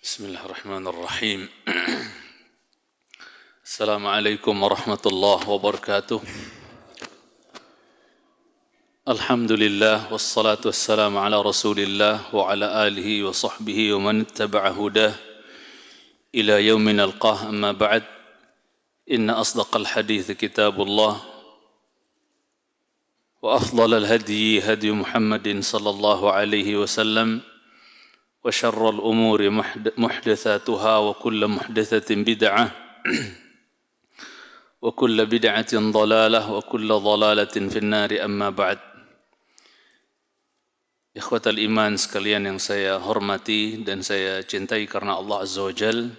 بسم الله الرحمن الرحيم السلام عليكم ورحمة الله وبركاته الحمد لله والصلاة والسلام على رسول الله وعلى آله وصحبه ومن اتبع هداه إلى يوم نلقاه أما بعد إن أصدق الحديث كتاب الله وأفضل الهدي هدي محمد صلى الله عليه وسلم وشر الأمور محدثاتها وكل محدثة بدعة وكل بدعة ضلالة وكل ضلالة في النار أما بعد. Ikhwatal iman sekalian yang saya hormati dan saya cintai karena Allah Azza wa Jal,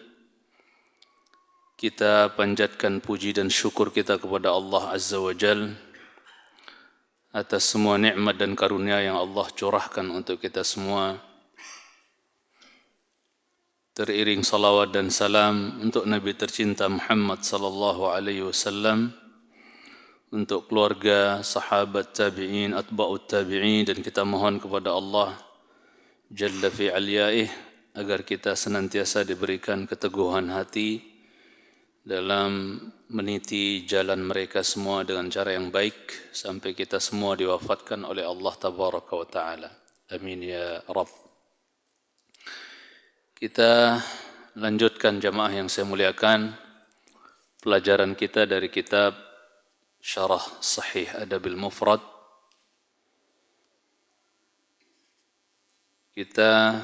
kita panjatkan puji dan syukur kita kepada Allah Azza wa Jal atas semua nikmat dan karunia yang Allah curahkan untuk kita semua. Teriring salawat dan salam untuk Nabi tercinta Muhammad sallallahu alaihi wasallam, untuk keluarga, sahabat, tabi'in, atba'ut tabi'in, dan kita mohon kepada Allah Jalla fi aliyaih agar kita senantiasa diberikan keteguhan hati dalam meniti jalan mereka semua dengan cara yang baik sampai kita semua diwafatkan oleh Allah Tabaraka wa Ta'ala. Amin ya Rabb. Kita lanjutkan jamaah yang saya muliakan pelajaran kita dari kitab Syarah Sahih Adabil Mufrad. Kita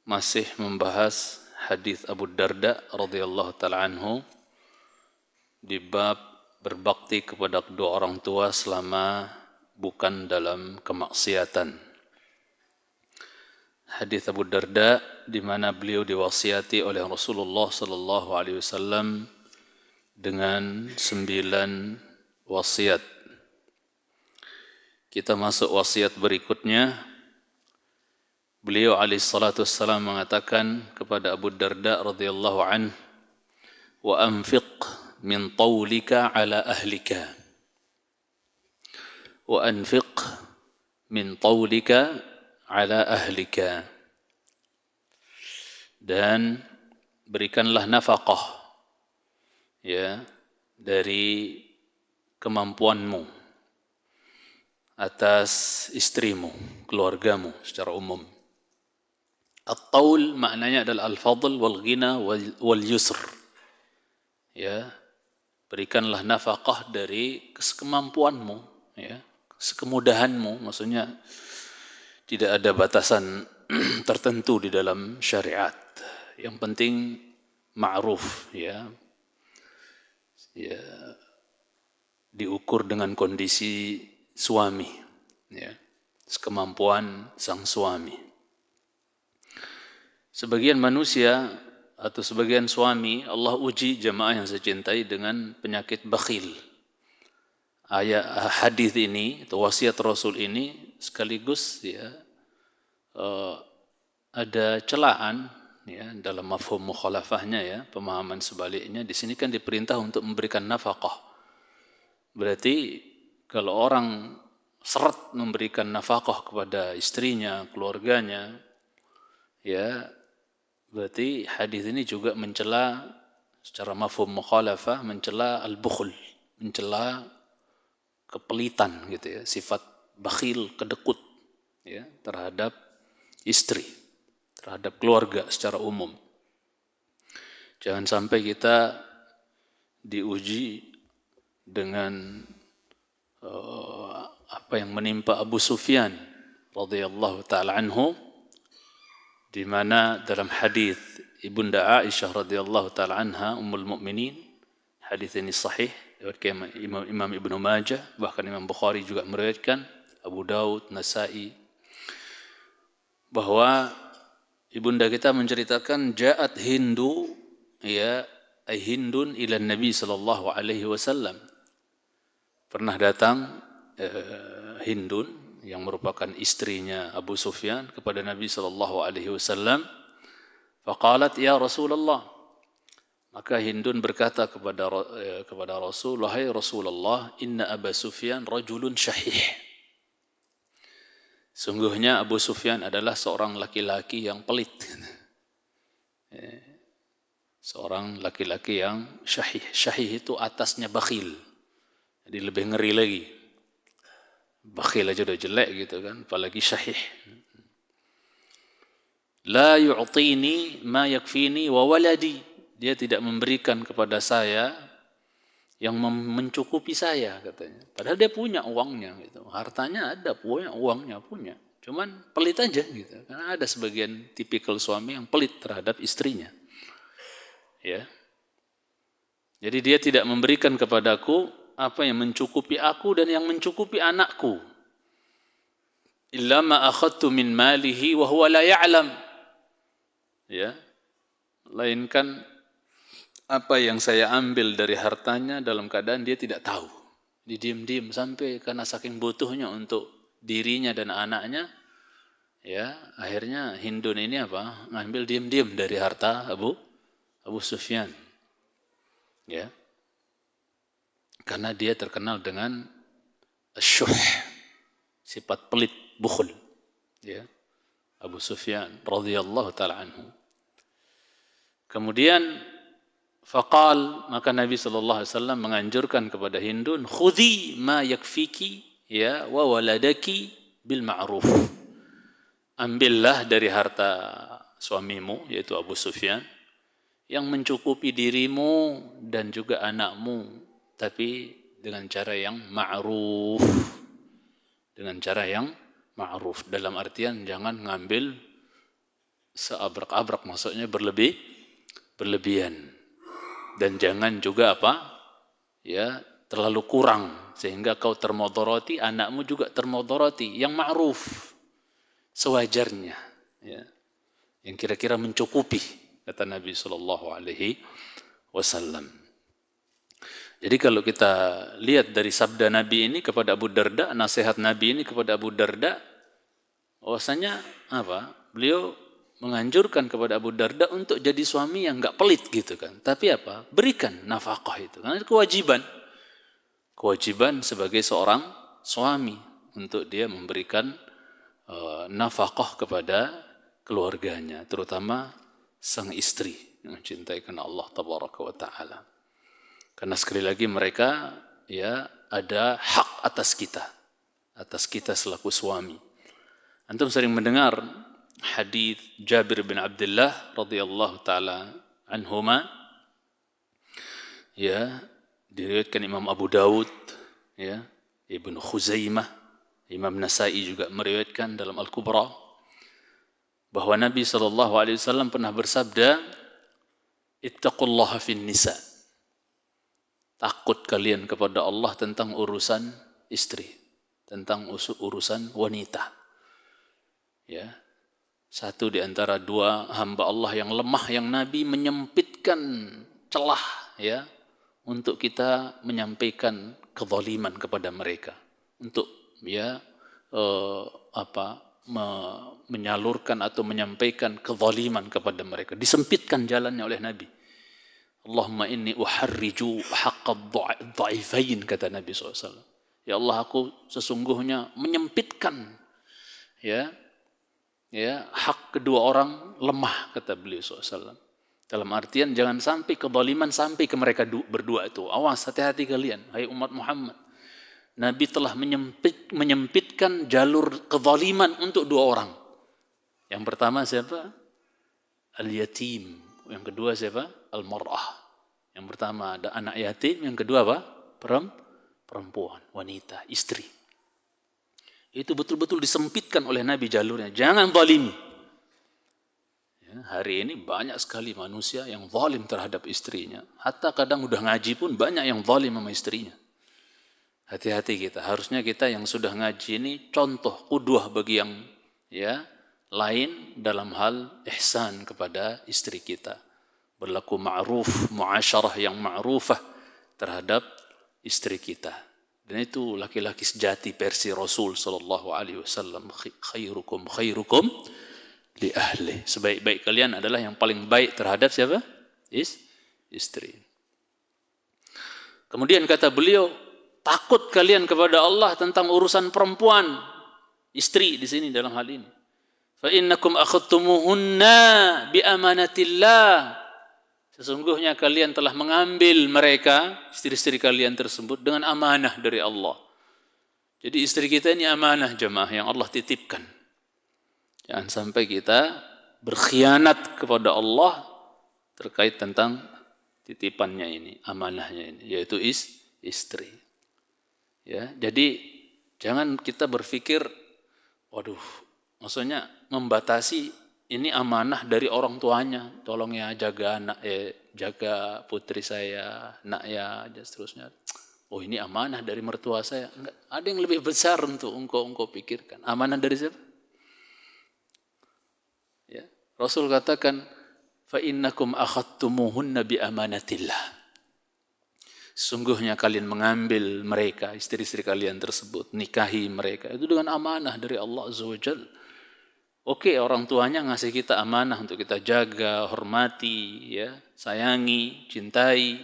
masih membahas hadis Abu Darda radhiyallahu taala anhu di bab berbakti kepada kedua orang tua selama bukan dalam kemaksiatan. Hadis Abu Darda di mana beliau diwasiati oleh Rasulullah sallallahu alaihi wasallam dengan 9 wasiat. Kita masuk wasiat berikutnya. Beliau alaihi salatu wassalam mengatakan kepada Abu Darda radhiyallahu anhu, wa anfiq min tawlika ala ahlika. Wa anfiq min tawlika ala ahlika, dan berikanlah nafkah ya dari kemampuanmu atas istrimu, keluargamu secara umum. At-taul maknanya adalah al-fadl wal ghina wal yusr. Ya, berikanlah nafkah dari kemampuanmu, ya, kemudahanmu, maksudnya tidak ada batasan tertentu di dalam syariat. Yang penting ma'ruf, ya. Ya, diukur dengan kondisi suami, ya, kemampuan sang suami. Sebagian manusia atau sebagian suami Allah uji jamaah yang saya cintai dengan penyakit bakhil. Hadis ini atau wasiat Rasul ini sekaligus ya ada celaan ya dalam mafhum mukhalafahnya, ya, pemahaman sebaliknya. Di sini kan diperintah untuk memberikan nafkah. Berarti kalau orang seret memberikan nafkah kepada istrinya, keluarganya, ya, berarti hadis ini juga mencela secara mafhum mukhalafah, mencela al-bukhl, mencela kepelitan gitu ya, sifat bakhil, kedekut ya terhadap istri, terhadap keluarga secara umum. Jangan sampai kita diuji dengan apa yang menimpa Abu Sufyan radhiyallahu taala anhu, di mana dalam hadis Ibunda Aisyah radhiyallahu taala anha ummul mukminin, hadis ini sahih riwayat Imam Ibnu Majah, bahkan Imam Bukhari juga meriwayatkan, Abu Daud, Nasai, bahwa ibunda kita menceritakan ja'at Hindu, ya, Hindun ila Nabi sallallahu alaihi wasallam. Pernah datang Hindun yang merupakan istrinya Abu Sufyan kepada Nabi sallallahu alaihi wasallam. Faqalat ya Rasulullah, maka Hindun berkata kepada Rasul, wahai Rasulullah, inna Abu Sufyan rajulun syahih. Sungguhnya Abu Sufyan adalah seorang laki-laki yang pelit. Seorang laki-laki yang syahih. Syahih itu atasnya bakhil. Jadi lebih ngeri lagi. Bakhil aja udah jelek gitu kan, apalagi syahih. La yu'tini ma yakfini wa waladi. Dia tidak memberikan kepada saya yang mencukupi saya katanya. Padahal dia punya uangnya gitu. Hartanya ada, punya uangnya punya. Cuman pelit aja gitu. Karena ada sebagian tipikal suami yang pelit terhadap istrinya. Ya. Jadi dia tidak memberikan kepadaku apa yang mencukupi aku dan yang mencukupi anakku. Illa ma akhadtu min malihi wa huwa la ya'lam. Ya. Lainkan apa yang saya ambil dari hartanya dalam keadaan dia tidak tahu. Diam-diam sampai karena saking butuhnya untuk dirinya dan anaknya, ya akhirnya Hindun ini apa? Ngambil diam-diam dari harta Abu Sufyan. Ya. Karena dia terkenal dengan syuh, sifat pelit, bukhul. Ya. Abu Sufyan radhiyallahu taala anhu. Kemudian faqal, maka Nabi SAW menganjurkan kepada Hindun, khudhi ma yakfiki ya wa waladaki bil ma'ruf. Ambillah dari harta suamimu yaitu Abu Sufyan yang mencukupi dirimu dan juga anakmu, tapi dengan cara yang ma'ruf. Dengan cara yang ma'ruf dalam artian jangan ngambil seabrak-abrak, maksudnya berlebihan. Dan jangan juga apa? Ya, terlalu kurang sehingga kau termodoroti, anakmu juga termodoroti. Yang ma'ruf sewajarnya, ya. Yang kira-kira mencukupi, kata Nabi sallallahu alaihi wasallam. Jadi kalau kita lihat dari sabda Nabi ini kepada Abu Darda, nasihat Nabi ini kepada Abu Darda, bahwasanya apa? Beliau menganjurkan kepada Abu Darda untuk jadi suami yang enggak pelit gitu kan. Tapi apa? Berikan nafkah itu. Karena itu kewajiban. Kewajiban sebagai seorang suami untuk dia memberikan nafkah kepada keluarganya, terutama sang istri yang mencintai karena Allah tabaraka wa taala. Karena sekali lagi mereka ya ada hak atas kita selaku suami. Antum sering mendengar hadis Jabir bin Abdullah radhiyallahu taala anhuma, ya, diriwayatkan Imam Abu Dawud, ya, Ibnu Khuzaimah, Imam Nasai juga meriwayatkan dalam Al-Kubra bahwa Nabi SAW pernah bersabda, ittaqullaha fin nisa. Takut kalian kepada Allah tentang urusan istri, tentang urusan wanita. Ya. Satu di antara dua hamba Allah yang lemah, yang Nabi menyempitkan celah ya untuk kita menyampaikan kezaliman kepada mereka, untuk ya menyalurkan atau menyampaikan kezaliman kepada mereka, disempitkan jalannya oleh Nabi. Allahumma inni uharriju haqqad dha'ifain, kata Nabi SAW. Ya Allah, aku sesungguhnya menyempitkan ya hak kedua orang lemah, kata beliau SAW. Dalam artian jangan sampai kezaliman sampai ke mereka berdua itu. Awas, hati-hati kalian, hai umat Muhammad. Nabi telah menyempitkan jalur kezaliman untuk dua orang. Yang pertama siapa? Al-yatim. Yang kedua siapa? Al-mar'ah. Yang pertama ada anak yatim, yang kedua apa? Perempuan, wanita, istri. Itu betul-betul disempitkan oleh Nabi jalurnya. Jangan zalimi. Ya, hari ini banyak sekali manusia yang zalim terhadap istrinya. Hatta kadang udah ngaji pun banyak yang zalim sama istrinya. Hati-hati kita. Harusnya kita yang sudah ngaji ini contoh, qudwah bagi yang ya lain dalam hal ihsan kepada istri kita. Berlaku ma'ruf, muasyarah yang ma'rufah terhadap istri kita. Dan itu laki-laki sejati versi Rasul sallallahu alaihi wasallam, khairukum li ahli. Sebaik-baik kalian adalah yang paling baik terhadap siapa? Istri. Kemudian kata beliau, takut kalian kepada Allah tentang urusan perempuan. istri di sini dalam hal ini. Fa innakum akhadtumuhunna bi amanatillah. Sesungguhnya kalian telah mengambil mereka, istri-istri kalian tersebut dengan amanah dari Allah. Jadi istri kita ini amanah jemaah yang Allah titipkan. Jangan sampai kita berkhianat kepada Allah terkait tentang titipannya ini, amanahnya ini, yaitu istri. Ya, jadi jangan kita berpikir, waduh, maksudnya membatasi ini amanah dari orang tuanya, tolong ya jaga anak, jaga putri saya, nak ya, dan seterusnya. Oh ini amanah dari mertua saya. Enggak, ada yang lebih besar untuk engkau pikirkan. Amanah dari siapa? Ya, Rasul katakan, fa innakum akhadtumuhunna bi amanatillah. Sungguhnya kalian mengambil mereka, istri-istri kalian tersebut, nikahi mereka itu dengan amanah dari Allah Azza wa Jalla. Oke, orang tuanya ngasih kita amanah untuk kita jaga, hormati, ya, sayangi, cintai.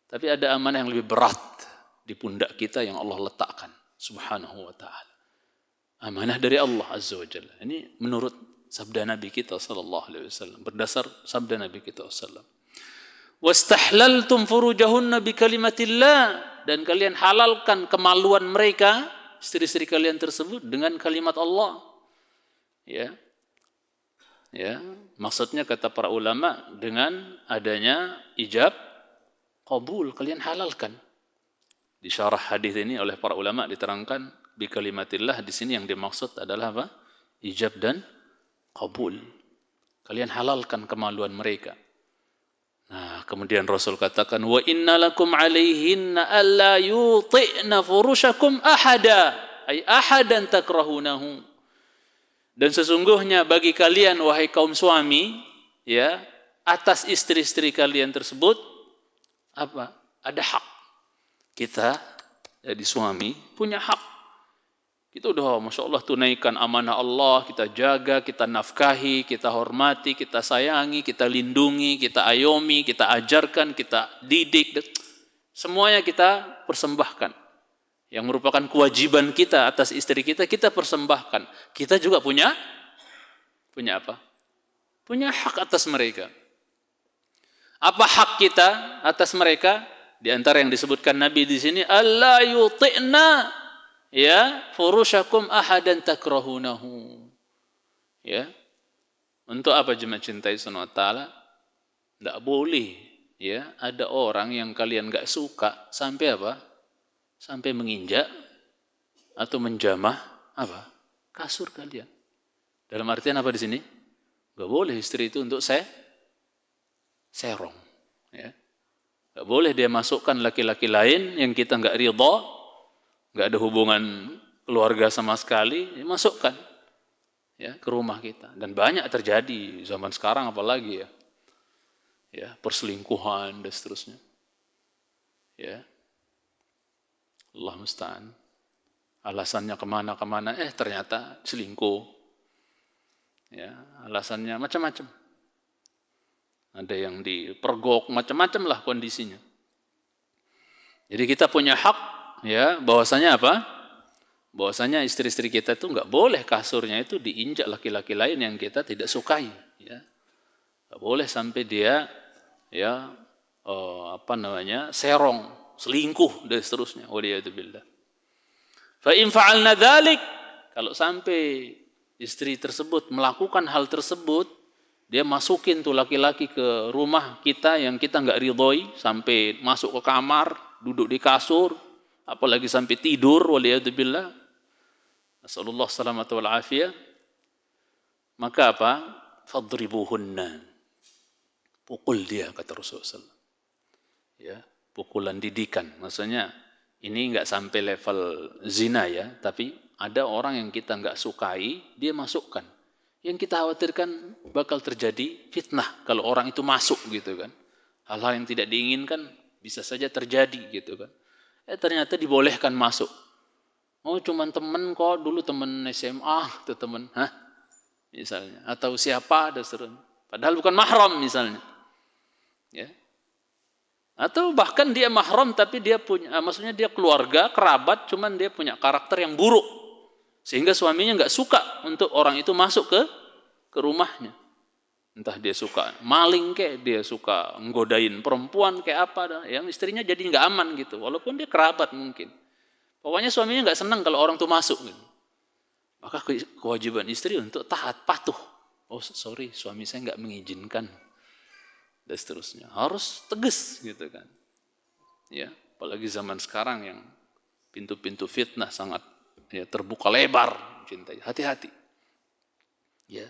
Tapi ada amanah yang lebih berat di pundak kita yang Allah letakkan, subhanahu wa ta'ala. Amanah dari Allah Azza wa Jalla. Ini menurut sabda Nabi kita sallallahu alaihi wasallam, berdasar sabda Nabi kita sallallahu. Wastahlaltum furujahunna bi kalimatillah, dan kalian halalkan kemaluan mereka, istri-istri kalian tersebut dengan kalimat Allah. Ya. Ya, maksudnya kata para ulama dengan adanya ijab qabul, kalian halalkan. Di syarah hadis ini oleh para ulama diterangkan bi kalimatillah di sini yang dimaksud adalah apa? Ijab dan qabul. Kalian halalkan kemaluan mereka. Nah, kemudian Rasul katakan wa innalakum alaihinna alla yuti'na furushakum ahada, ay ahadan takrahunahu. Dan sesungguhnya bagi kalian wahai kaum suami, ya, atas istri-istri kalian tersebut apa? Ada hak. Kita jadi suami punya hak. Kita udah Masya Allah tunaikan amanah Allah, kita jaga, kita nafkahi, kita hormati, kita sayangi, kita lindungi, kita ayomi, kita ajarkan, kita didik. Semuanya kita persembahkan. Yang merupakan kewajiban kita atas istri kita, kita persembahkan. Kita juga punya apa? Punya hak atas mereka. Apa hak kita atas mereka? Di antara yang disebutkan Nabi di sini, alla yuti'na ya furushakum ahadan takrahunahu. Ya. Untuk apa jemaah cintai Subhanahu wa taala? Enggak boleh ya ada orang yang kalian enggak suka sampai apa? Sampai menginjak atau menjamah apa? Kasur kalian. Dalam artian apa di sini? Enggak boleh istri itu untuk serong, ya. Enggak boleh dia masukkan laki-laki lain yang kita enggak ridha, enggak ada hubungan keluarga sama sekali, masukkan ya ke rumah kita. Dan banyak terjadi zaman sekarang apalagi ya. Ya, perselingkuhan dan seterusnya. Ya. Allah musta'an. Alasannya kemana-kemana, ternyata selingkuh. Ya, alasannya macam-macam. Ada yang dipergok, macam-macam lah kondisinya. Jadi kita punya hak, ya, bahwasanya apa? Bahwasanya istri-istri kita itu enggak boleh kasurnya itu diinjak laki-laki lain yang kita tidak sukai, ya. Enggak boleh sampai dia, ya, serong, selingkuh dan seterusnya. Waliyadzubillah. Fa in fa'alna dzalik, kalau sampai istri tersebut melakukan hal tersebut, dia masukin tuh laki-laki ke rumah kita yang kita enggak ridhoi, sampai masuk ke kamar, duduk di kasur, apalagi sampai tidur, waliyadzubillah. Nasallallahu salamata wal afiyah. Maka apa? Fadribuhunna. Pukul dia, kata Rasulullah. Ya, pukulan didikan. Maksudnya ini enggak sampai level zina ya, tapi ada orang yang kita enggak sukai, dia masukkan. Yang kita khawatirkan bakal terjadi fitnah kalau orang itu masuk gitu kan. Hal-hal yang tidak diinginkan bisa saja terjadi gitu kan. Ternyata dibolehkan masuk. Oh cuman temen kok, dulu temen SMA atau temen, misalnya. Atau siapa, dan seterusnya. Padahal bukan mahram misalnya. Ya. Atau bahkan dia mahram tapi dia punya, maksudnya dia keluarga, kerabat, cuman dia punya karakter yang buruk. Sehingga suaminya nggak suka untuk orang itu masuk ke rumahnya. Entah dia suka maling kayak, dia suka nggodain perempuan kayak apa, yang istrinya jadi nggak aman gitu, walaupun dia kerabat mungkin. Pokoknya suaminya nggak senang kalau orang itu masuk gitu. Maka kewajiban istri untuk taat, patuh. Oh sorry, suami saya nggak mengizinkan, dan seterusnya. Harus tegas gitu kan. Ya, apalagi zaman sekarang yang pintu-pintu fitnah sangat ya, terbuka lebar, cintai. Hati-hati. Ya.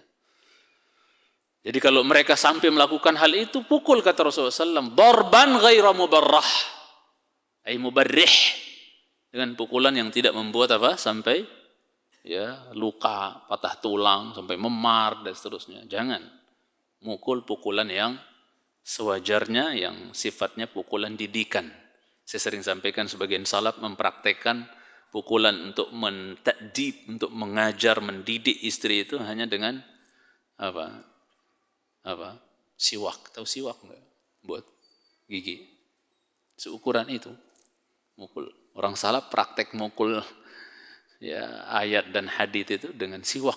Jadi kalau mereka sampai melakukan hal itu, pukul, kata Rasulullah SAW, darban ghaira mubarrah, ay mubarrih, dengan pukulan yang tidak membuat apa, sampai ya luka, patah tulang, sampai memar dan seterusnya. Jangan mukul pukulan yang sewajarnya, yang sifatnya pukulan didikan. Saya sering sampaikan, sebagian salaf mempraktekkan pukulan untuk mentakdib, untuk mengajar, mendidik istri itu hanya dengan apa? Siwak. Tahu siwak enggak? Buat gigi. Seukuran itu mukul. Orang salaf praktek mukul ya ayat dan hadits itu dengan siwak.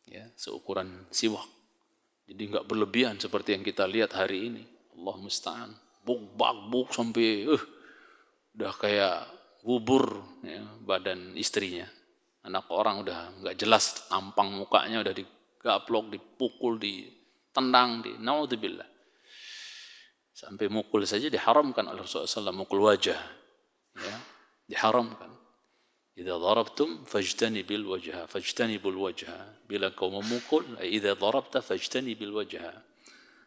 Ya, seukuran siwak. Jadi enggak berlebihan seperti yang kita lihat hari ini. Allah musta'an. Buk sampai udah kayak bubur ya, badan istrinya. Anak orang udah enggak jelas tampang mukanya, udah digaplok, dipukul, ditendang, naudzubillah. Sampai mukul saja diharamkan oleh Rasulullah SAW, mukul wajah. Ya, diharamkan. Idza darabtum fajtanibil wajha, fajtanibul wajha. Bila kau memukul, idza darabta fajtanibil wajha.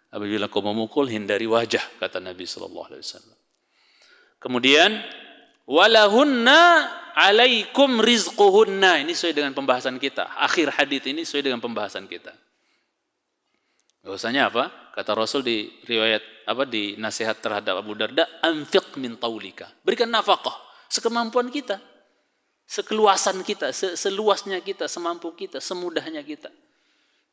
Apabila kau memukul, hindari wajah, kata Nabi SAW. Kemudian walahunna alaikum rizquhunna. Ini sesuai dengan pembahasan kita. Akhir hadis ini sesuai dengan pembahasan kita. Bahwasanya apa? Kata Rasul di riwayat di nasihat terhadap Abu Darda, anfiq min taulika. Berikan nafkah sekemampuan kita. Sekeluasan kita, seluasnya kita, semampu kita, semudahnya kita.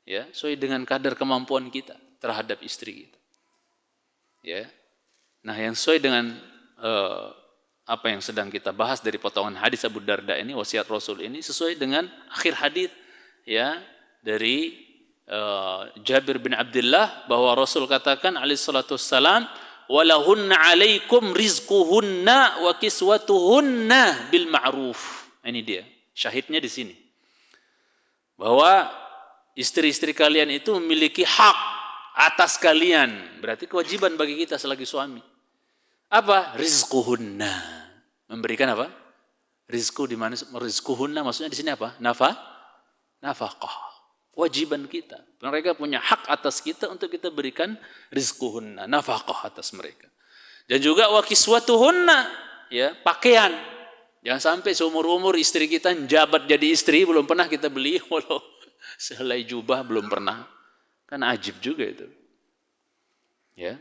Ya, sesuai dengan kadar kemampuan kita terhadap istri kita. Ya. Nah, yang sesuai dengan apa yang sedang kita bahas dari potongan hadis Abu Darda ini, wasiat Rasul ini sesuai dengan akhir hadis ya dari Jabir bin Abdullah, bahwa Rasul katakan alaihi salatu wassalam, walahunna alaikum rizquhunna wa kiswatuhunna bil ma'ruf. Ini dia syahidnya di sini, bahwa istri-istri kalian itu memiliki hak atas kalian, berarti kewajiban bagi kita selagi suami. Apa? Rizquhunna. Memberikan apa? Rizku, di mana rizquhunna maksudnya di sini apa? Nafkah. Kewajiban kita. Mereka punya hak atas kita untuk kita berikan rizquhunna, nafkah atas mereka. Dan juga wa kiswatuhunna, ya, pakaian. Jangan sampai seumur-umur istri kita jabat jadi istri, belum pernah kita beli walau sehelai jubah, belum pernah. Kan ajib juga itu. Ya.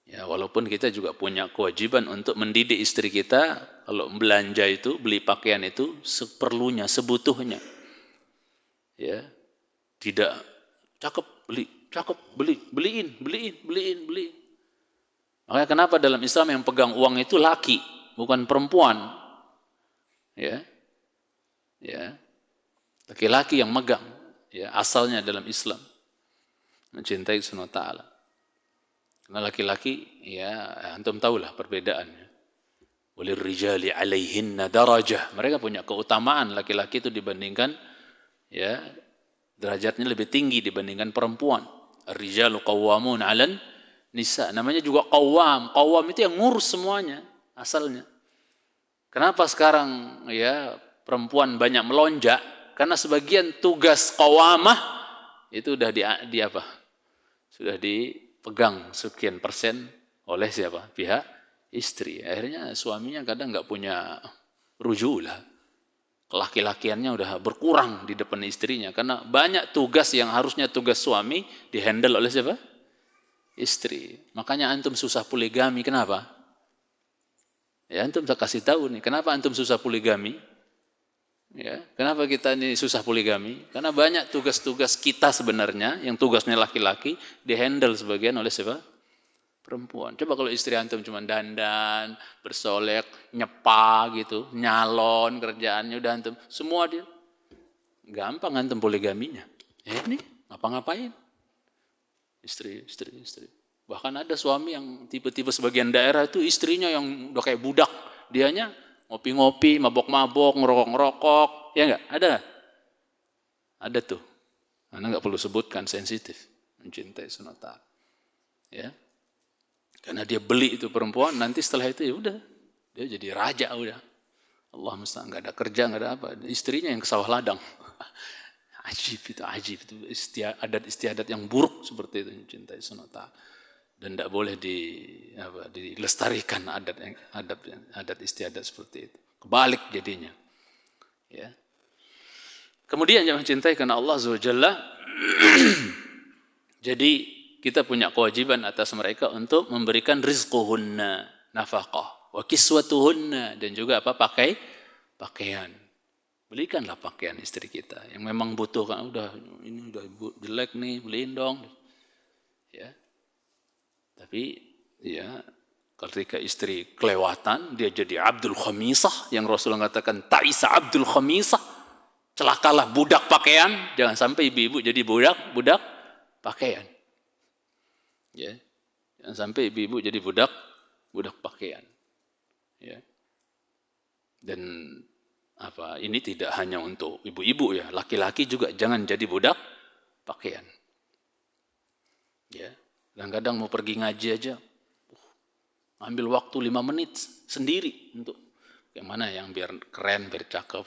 Ya, walaupun kita juga punya kewajiban untuk mendidik istri kita, kalau belanja itu, beli pakaian itu seperlunya, sebutuhnya. Ya. Tidak cakep beli, beliin. Makanya kenapa dalam Islam yang pegang uang itu laki, bukan perempuan. Ya. Ya. Laki-laki yang megang, ya, asalnya dalam Islam. Mencintai Subhanahu wa ta'ala. Karena laki-laki, ya, antum tahulah perbedaannya. Walir rijali alaihinna darajah. Mereka punya keutamaan, laki-laki itu dibandingkan, ya, derajatnya lebih tinggi dibandingkan perempuan. Ar-rijalu qawwamun 'alan nisa. Namanya juga qawwam. Qawwam itu yang ngurus semuanya asalnya. Kenapa sekarang ya perempuan banyak melonjak? Karena sebagian tugas qawwamah itu udah di apa? Sudah dipegang sekian persen oleh siapa? Pihak istri. Akhirnya suaminya kadang nggak punya rujulah. Laki-lakiannya udah berkurang di depan istrinya, karena banyak tugas yang harusnya tugas suami dihandle oleh siapa? Istri. Makanya antum susah poligami. Kenapa? Ya, antum saya kasih tahu nih, kenapa antum susah poligami? Ya, kenapa kita ini susah poligami? Karena banyak tugas-tugas kita sebenarnya yang tugasnya laki-laki dihandle sebagian oleh siapa? perempuan. Coba kalau istri antum cuma dandan, bersolek, nyepa gitu, nyalon kerjaannya udah antum, semua dia. Gampang antum poligaminya. Ini ngapa-ngapain? Istri. Bahkan ada suami yang tipe-tipe sebagian daerah itu istrinya yang udah kayak budak. Dianya ngopi-ngopi, mabok-mabok, ngerokok-ngerokok. Ya enggak? Ada enggak? Ada tuh. Anda enggak perlu sebutkan, sensitif. Mencintai sunata. Ya. Karena dia beli itu perempuan, nanti setelah itu ya udah. Dia jadi raja udah. Allah musta'an, enggak ada kerja, enggak ada apa. Istrinya yang ke sawah ladang. Ajib itu adat istiadat yang buruk seperti itu mencintai sunata. Dan tidak boleh dilestarikan adat istiadat seperti itu. Kebalik jadinya. Ya. Kemudian yang mencintai karena Allah Azza wa Jalla. Jadi kita punya kewajiban atas mereka untuk memberikan rizquhunna, nafkah, wa kiswatuhunna, dan juga pakaian. Belikanlah pakaian istri kita yang memang butuh, kan ini udah jelek nih, beliin dong. Ya. Tapi ya ketika istri kelewatan, dia jadi abdul khamisah, yang Rasulullah katakan ta'isa abdul khamisah, celakalah budak pakaian. Jangan sampai ibu-ibu jadi budak pakaian. Ya. Jangan sampai ibu-ibu jadi budak pakaian. Ya. Dan ini tidak hanya untuk ibu-ibu ya, laki-laki juga jangan jadi budak pakaian. Ya. Kadang-kadang mau pergi ngaji aja, ambil waktu 5 menit sendiri untuk yang mana yang biar keren, biar cakep.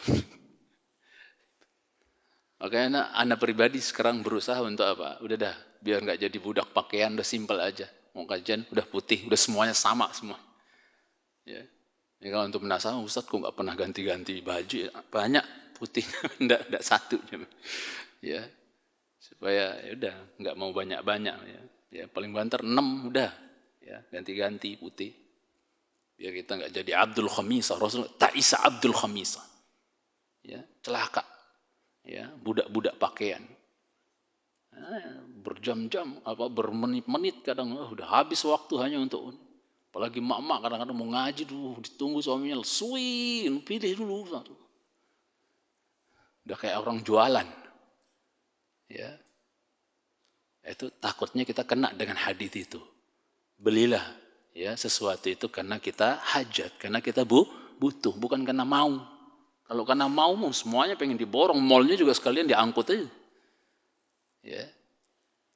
Makanya anak pribadi sekarang berusaha untuk apa? Udah dah, biar nggak jadi budak pakaian, udah simpel aja. Mau kajian udah putih, udah semuanya sama semua. Ya. Ini kalau untuk penasaran, Ustaz kok nggak pernah ganti-ganti baju ya? Banyak putih, enggak satu. Ya. Supaya ya udah nggak mau banyak-banyak ya. Ya paling banter 6 udah. Ya, ganti-ganti putih. Biar kita nggak jadi abdul khamisah. Rasulullah ta'isa abdul khamisah. Ya, celaka. Ya, budak-budak pakaian. Berjam-jam, bermenit-menit kadang udah habis waktu hanya untuk, apalagi mak-mak kadang-kadang mau ngaji dulu, ditunggu suaminya, pilih dulu. Udah kayak orang jualan. Ya. Itu takutnya kita kena dengan hadis itu. Belilah ya sesuatu itu karena kita hajat, karena kita butuh, bukan karena mau. Kalau karena mau semuanya pengen diborong, mallnya juga sekalian diangkut aja. Ya.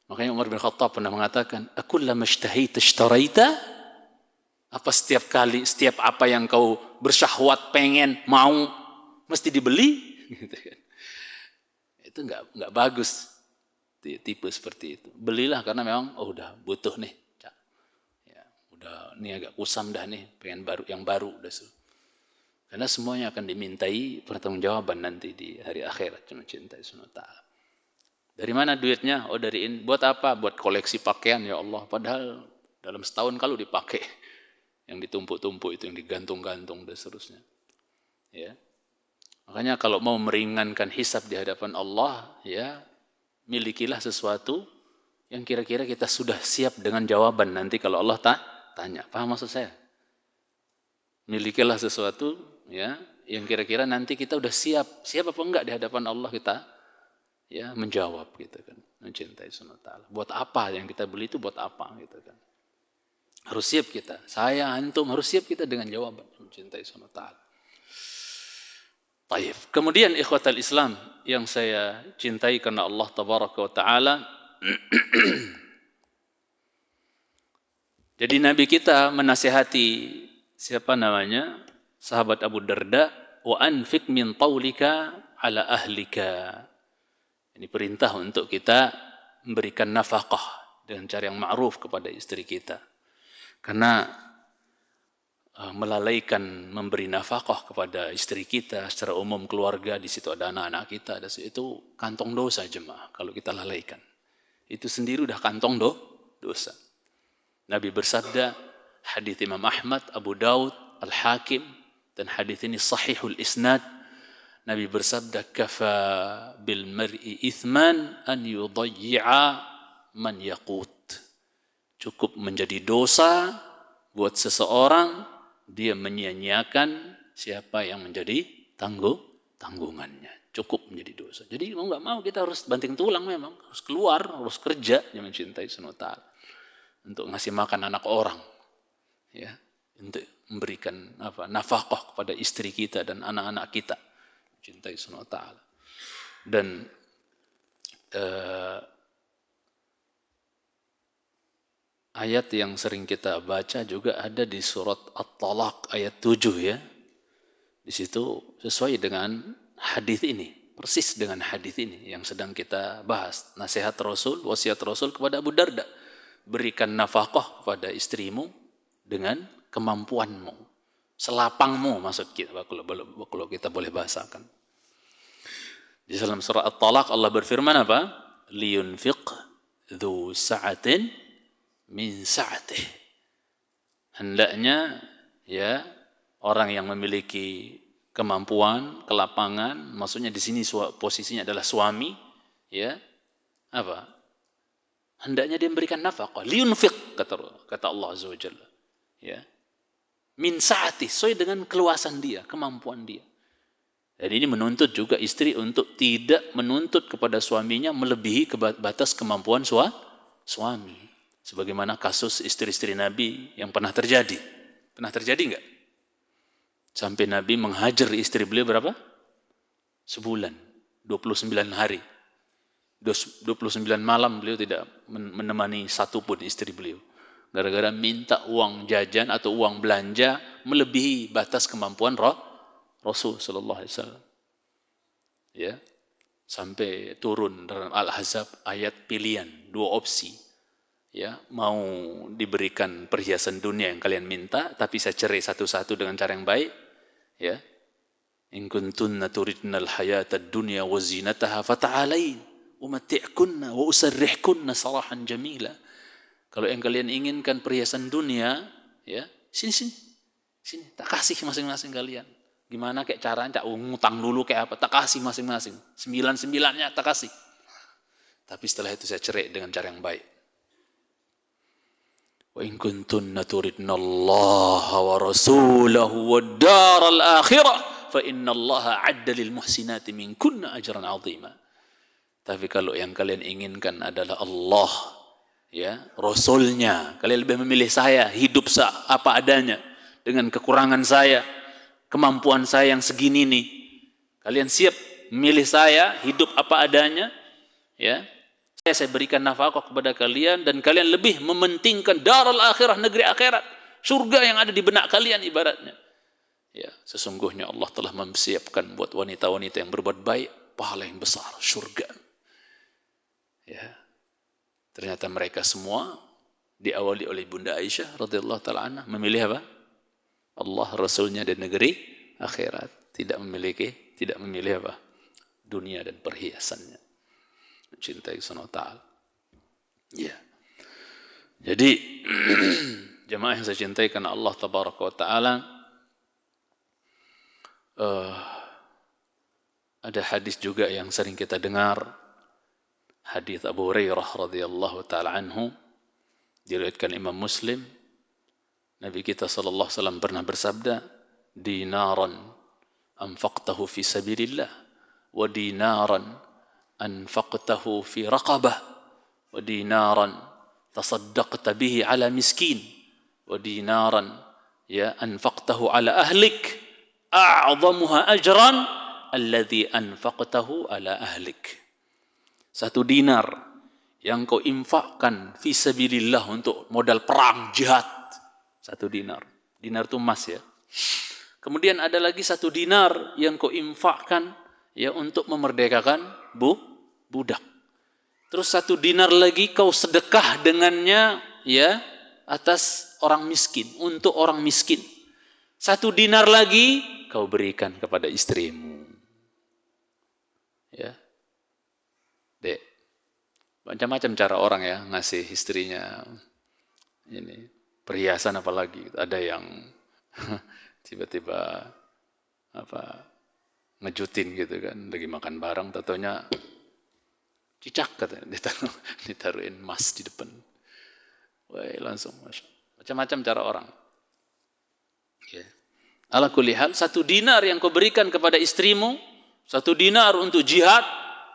Makanya Umar bin Khattab pernah mengatakan, "Akullama ishtahita ishtaraita?" Apa setiap apa yang kau bersyahwat, pengen, mau, mesti dibeli? Gitu kan. Itu enggak bagus. Tipe seperti itu. Belilah karena memang udah butuh nih. Ya, udah ini agak kusam dah nih, pengen yang baru udah. Karena semuanya akan dimintai pertanggungjawaban nanti di hari akhirat. Mencintai sunata. Dari mana duitnya? Dari ini. Buat apa? Buat koleksi pakaian ya Allah. Padahal dalam setahun kalau dipakai, yang ditumpuk-tumpuk itu, yang digantung-gantung dan seterusnya. Ya. Makanya kalau mau meringankan hisab di hadapan Allah, ya milikilah sesuatu yang kira-kira kita sudah siap dengan jawaban nanti kalau Allah tanya. Paham maksud saya? Milikilah sesuatu ya yang kira-kira nanti kita udah siap apa enggak di hadapan Allah kita ya menjawab gitu kan. Mencintai sunnatallah. Buat apa yang kita beli itu, buat apa gitu kan. Harus siap kita. Saya, antum harus siap kita dengan jawaban mencintai sunnatallah. Baik. Kemudian ikhwatal Islam yang saya cintai karena Allah tabaraka wa taala. Jadi Nabi kita menasihati siapa namanya? Sahabat Abu Darda, wa anfiq min taulika ala ahlika. Ini perintah untuk kita memberikan nafkah dengan cara yang ma'ruf kepada istri kita. Karena melalaikan memberi nafkah kepada istri kita secara umum, keluarga, di situ ada anak-anak kita, itu kantong dosa jemaah kalau kita lalaikan. Itu sendiri udah kantong dosa. Nabi bersabda, hadis Imam Ahmad, Abu Daud, Al-Hakim, dan hadis ini sahihul isnad. Nabi bersabda, kafa bil mar'i ithman an yudayyi'a man yaqut. Cukup menjadi dosa buat seseorang dia menyia-nyiakan siapa yang menjadi tanggungannya. Cukup menjadi dosa. Jadi mau nggak mau kita harus banting tulang, memang harus keluar, harus kerja yang mencintai Subhanahu wa ta'ala, untuk ngasih makan anak orang, ya, untuk memberikan nafkah kepada istri kita dan anak-anak kita, mencintai Subhanahu wa ta'ala. Dan ayat yang sering kita baca juga ada di surat At-Talaq ayat 7 ya. Di situ sesuai dengan hadis ini, persis dengan hadis ini yang sedang kita bahas. Nasihat Rasul, wasiat Rasul kepada Abu Darda. Berikan nafkah kepada istrimu dengan kemampuanmu, selapangmu maksud kita kalau kita boleh bahasakan. Di dalam surah At-Talaq Allah berfirman apa? Liyunfiq dzu sa'atin min sa'atih. Hendaknya ya orang yang memiliki kemampuan, kelapangan, maksudnya di sini posisinya adalah suami, ya. Apa? Hendaknya dia memberikan nafkah. Liyunfiq kata Allah Azza wa Jalla. Ya. Min sa'atih, sesuai dengan keluasan dia, kemampuan dia. Dan ini menuntut juga istri untuk tidak menuntut kepada suaminya melebihi batas kemampuan suami. Sebagaimana kasus istri-istri Nabi yang pernah terjadi. Pernah terjadi enggak? Sampai Nabi menghajar istri beliau berapa? Sebulan, 29 hari. 29 malam beliau tidak menemani satupun istri beliau. Gara-gara minta uang jajan atau uang belanja melebihi batas kemampuan Rasul sallallahu alaihi wasallam. Ya. Sampai turun dalam Al-Ahzab ayat pilihan, dua opsi. Ya, mau diberikan perhiasan dunia yang kalian minta, tapi saya cerai satu-satu dengan cara yang baik. Ya. In kuntunna turidnal hayatad dunya wa zinataha fata'alain umatti'kunna wa usarrihkunna sarahan jamila. Kalau yang kalian inginkan perhiasan dunia, ya, sini, tak kasih masing-masing kalian. Gimana kayak caranya, tak ngutang dulu kayak apa, tak kasih masing-masing. 9-9-nya tak kasih. Tapi setelah itu saya cerai dengan cara yang baik. Wa in kuntunna turidnallaha wa rasulahu wad daral akhirah fa innallaha 'adda lil muhsinati minkunna ajran 'azima. Tapi kalau yang kalian inginkan adalah Allah, ya, Rasulnya, kalian lebih memilih saya, hidup apa adanya dengan kekurangan saya, kemampuan saya yang segini nih. Kalian siap memilih saya, hidup apa adanya, ya. Saya berikan nafkah kepada kalian dan kalian lebih mementingkan darul akhirah, negeri akhirat, surga yang ada di benak kalian ibaratnya. Ya, sesungguhnya Allah telah mempersiapkan buat wanita-wanita yang berbuat baik pahala yang besar, surga. Ya. Ternyata mereka semua diawali oleh Bunda Aisyah radhiyallahu taala anha memilih apa? Allah, Rasulnya dan negeri akhirat. Tidak memilih apa? Dunia dan perhiasannya. Mencintai Subhanahu wa ta'ala. Ya. Jadi jemaah yang saya cintai karena Allah tabaraka wa ta'ala, ada hadis juga yang sering kita dengar, hadis Abu Hurairah radhiyallahu taala anhu, diriwayatkan Imam Muslim. Nabi kita sallallahu alaihi wasallam pernah bersabda, dinaran anfaqtahu fi sabilillah wa dinaran anfaqtahu fi raqabah wa dinaran tasaddaqta bihi ala miskin wa dinaran ya anfaqtahu ala ahlik a'zamuha ajran alladhi anfaqtahu ala ahlik. Satu dinar yang kau infakkan fi sabilillah untuk modal perang jihad, satu dinar. Dinar itu emas ya. Kemudian ada lagi satu dinar yang kau infakkan ya untuk memerdekakan budak. Terus satu dinar lagi kau sedekah dengannya ya atas orang miskin, untuk orang miskin. Satu dinar lagi kau berikan kepada istrimu. Ya. Dek. Macam-macam cara orang ya ngasih istrinya ini perhiasan, apalagi ada yang tiba-tiba ngejutin gitu kan, lagi makan bareng tentunya cicak katanya ditaruhin emas di depan. Wah, langsung Masya Allah. Macam-macam cara orang. Ya. Ala kulli hal, 1 dinar yang kau berikan kepada istrimu, 1 dinar untuk jihad,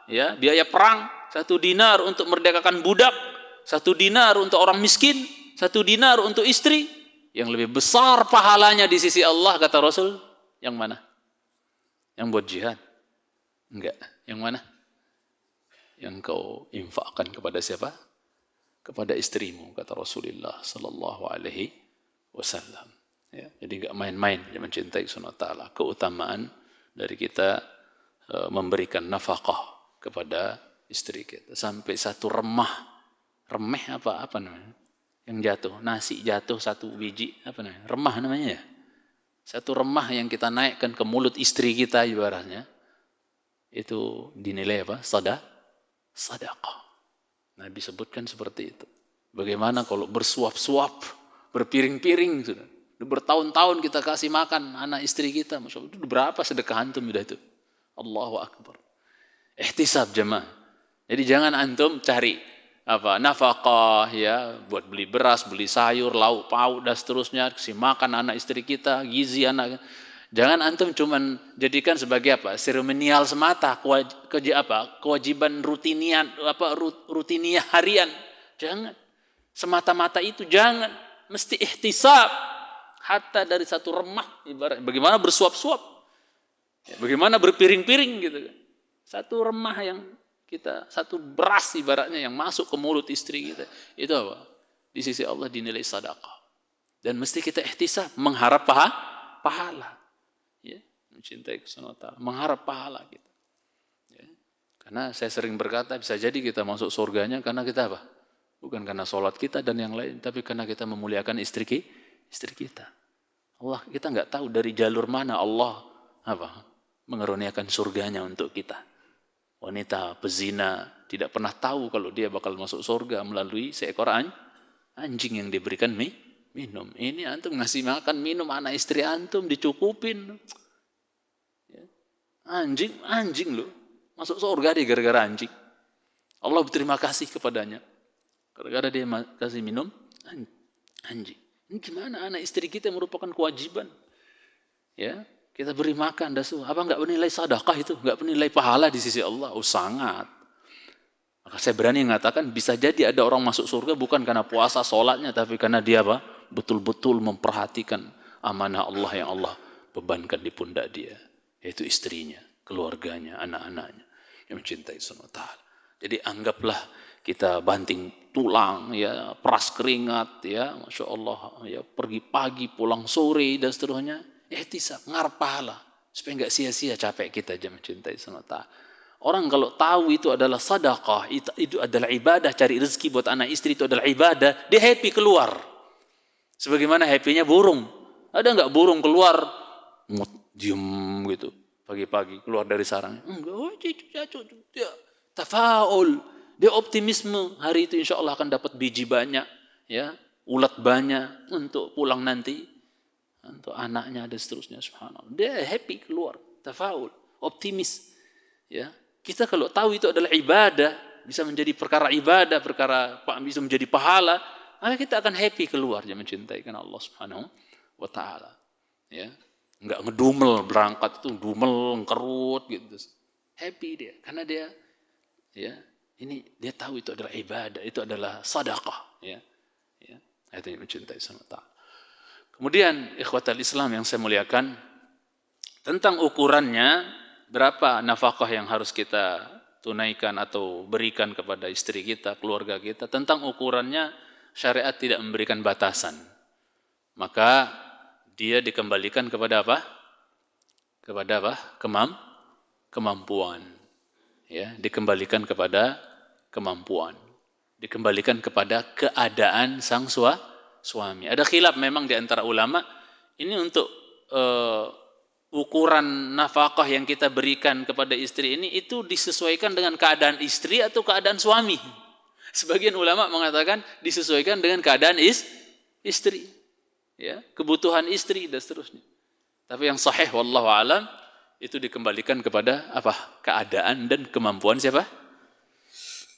ya, biaya perang, 1 dinar untuk merdekakan budak, 1 dinar untuk orang miskin, 1 dinar untuk istri, yang lebih besar pahalanya di sisi Allah, kata Rasul, yang mana? Yang buat jihad? Enggak. Yang mana? Yang kau infakkan kepada siapa? Kepada istrimu, kata Rasulullah sallallahu alaihi wasallam. Ya, jadi enggak main-main dia mencintai Subhanahu wa taala. Keutamaan dari kita memberikan nafkah kepada istri kita sampai 1 remah. Remeh apa namanya? Yang jatuh, nasi jatuh 1 biji, apa namanya? Remah namanya ya. 1 remah yang kita naikkan ke mulut istri kita ibaratnya, itu dinilai apa? Sedekah. Nabi sebutkan seperti itu. Bagaimana kalau bersuap-suap, berpiring-piring sudah. Bertahun-tahun kita kasih makan anak istri kita, Masya Allah, itu berapa sedekah antum sudah itu? Allahu Akbar. Ihtisab jemaah. Jadi jangan antum cari nafkah ya, buat beli beras, beli sayur, lauk pauk dan seterusnya, kasih makan anak istri kita, gizi anak. Jangan antum cuman jadikan sebagai seremonial semata, kewajiban rutinian rutiniah harian. Jangan. Semata-mata itu jangan, mesti ihtisab. Hatta dari 1 remah, ibarat bagaimana bersuap-suap, bagaimana berpiring-piring gitu kan. 1 remah yang kita, 1 beras ibaratnya yang masuk ke mulut istri kita, itu apa? Di sisi Allah dinilai sedekah. Dan mesti kita ihtisab, mengharap pahala. Ya, mencintai Subhanahu wa taala, mengharap pahala kita. Ya. Karena saya sering berkata, bisa jadi kita masuk surganya karena kita apa? Bukan karena sholat kita dan yang lain, tapi karena kita memuliakan istri kita. Allah, kita nggak tahu dari jalur mana Allah mengaruniakan surganya untuk kita. Wanita pezina tidak pernah tahu kalau dia bakal masuk surga melalui seekor anjing yang diberikan minum. Ini antum ngasih makan minum anak istri antum dicukupin. Anjing loh, masuk surga dia gara-gara anjing. Allah berterima kasih kepadanya gara-gara dia kasih minum anjing. Ini gimana anak istri kita merupakan kewajiban? Ya, kita beri makan dan apa enggak bernilai sedekah itu? Enggak bernilai pahala di sisi Allah? Oh, sangat. Maka saya berani mengatakan bisa jadi ada orang masuk surga bukan karena puasa sholatnya, tapi karena dia betul-betul memperhatikan amanah Allah yang Allah bebankan di pundak dia, yaitu istrinya, keluarganya, anak-anaknya yang mencintai Subhanahu wa taala. Jadi anggaplah kita banting tulang, ya, peras keringat, ya, Masya Allah, ya, pergi pagi, pulang sore, dan seterusnya, ihtisab, ngarep pahala, supaya nggak sia-sia capek kita aja mencintai Subhanahu wa taala. Orang kalau tahu itu adalah sedekah, itu adalah ibadah, cari rezeki buat anak istri itu adalah ibadah, dia happy keluar. Sebagaimana happy-nya burung. Ada nggak burung keluar, diem gitu, pagi-pagi keluar dari sarangnya? Enggak, dia tafaul. Dia optimisme, hari itu insya Allah akan dapat biji banyak, ya, ulat banyak untuk pulang nanti, untuk anaknya dan seterusnya. Subhanallah. Dia happy keluar, tafaul, optimis. Ya, kita kalau tahu itu adalah ibadah, bisa menjadi perkara ibadah, bisa menjadi pahala, maka kita akan happy keluar, dia mencintai karena Allah Subhanahu wa taala. Ya, enggak ngedumel berangkat itu, dumel, kerut gitu. Happy dia, karena dia, ya, ini dia tahu itu adalah ibadah, itu adalah sedekah, ya. Ya, itu yang mencintai Subhanahu wa taala. Kemudian ikhwatal Islam yang saya muliakan, tentang ukurannya berapa nafkah yang harus kita tunaikan atau berikan kepada istri kita, keluarga kita, tentang ukurannya syariat tidak memberikan batasan. Maka dia dikembalikan kepada apa? Kepada apa? Kemampuan. Ya, dikembalikan kepada kemampuan, dikembalikan kepada keadaan sang suami. Ada khilaf memang di antara ulama ini untuk ukuran nafkah yang kita berikan kepada istri ini itu disesuaikan dengan keadaan istri atau keadaan suami. Sebagian ulama mengatakan disesuaikan dengan keadaan istri, ya, kebutuhan istri dan seterusnya. Tapi yang sahih wallahu alam itu dikembalikan kepada apa? Keadaan dan kemampuan siapa?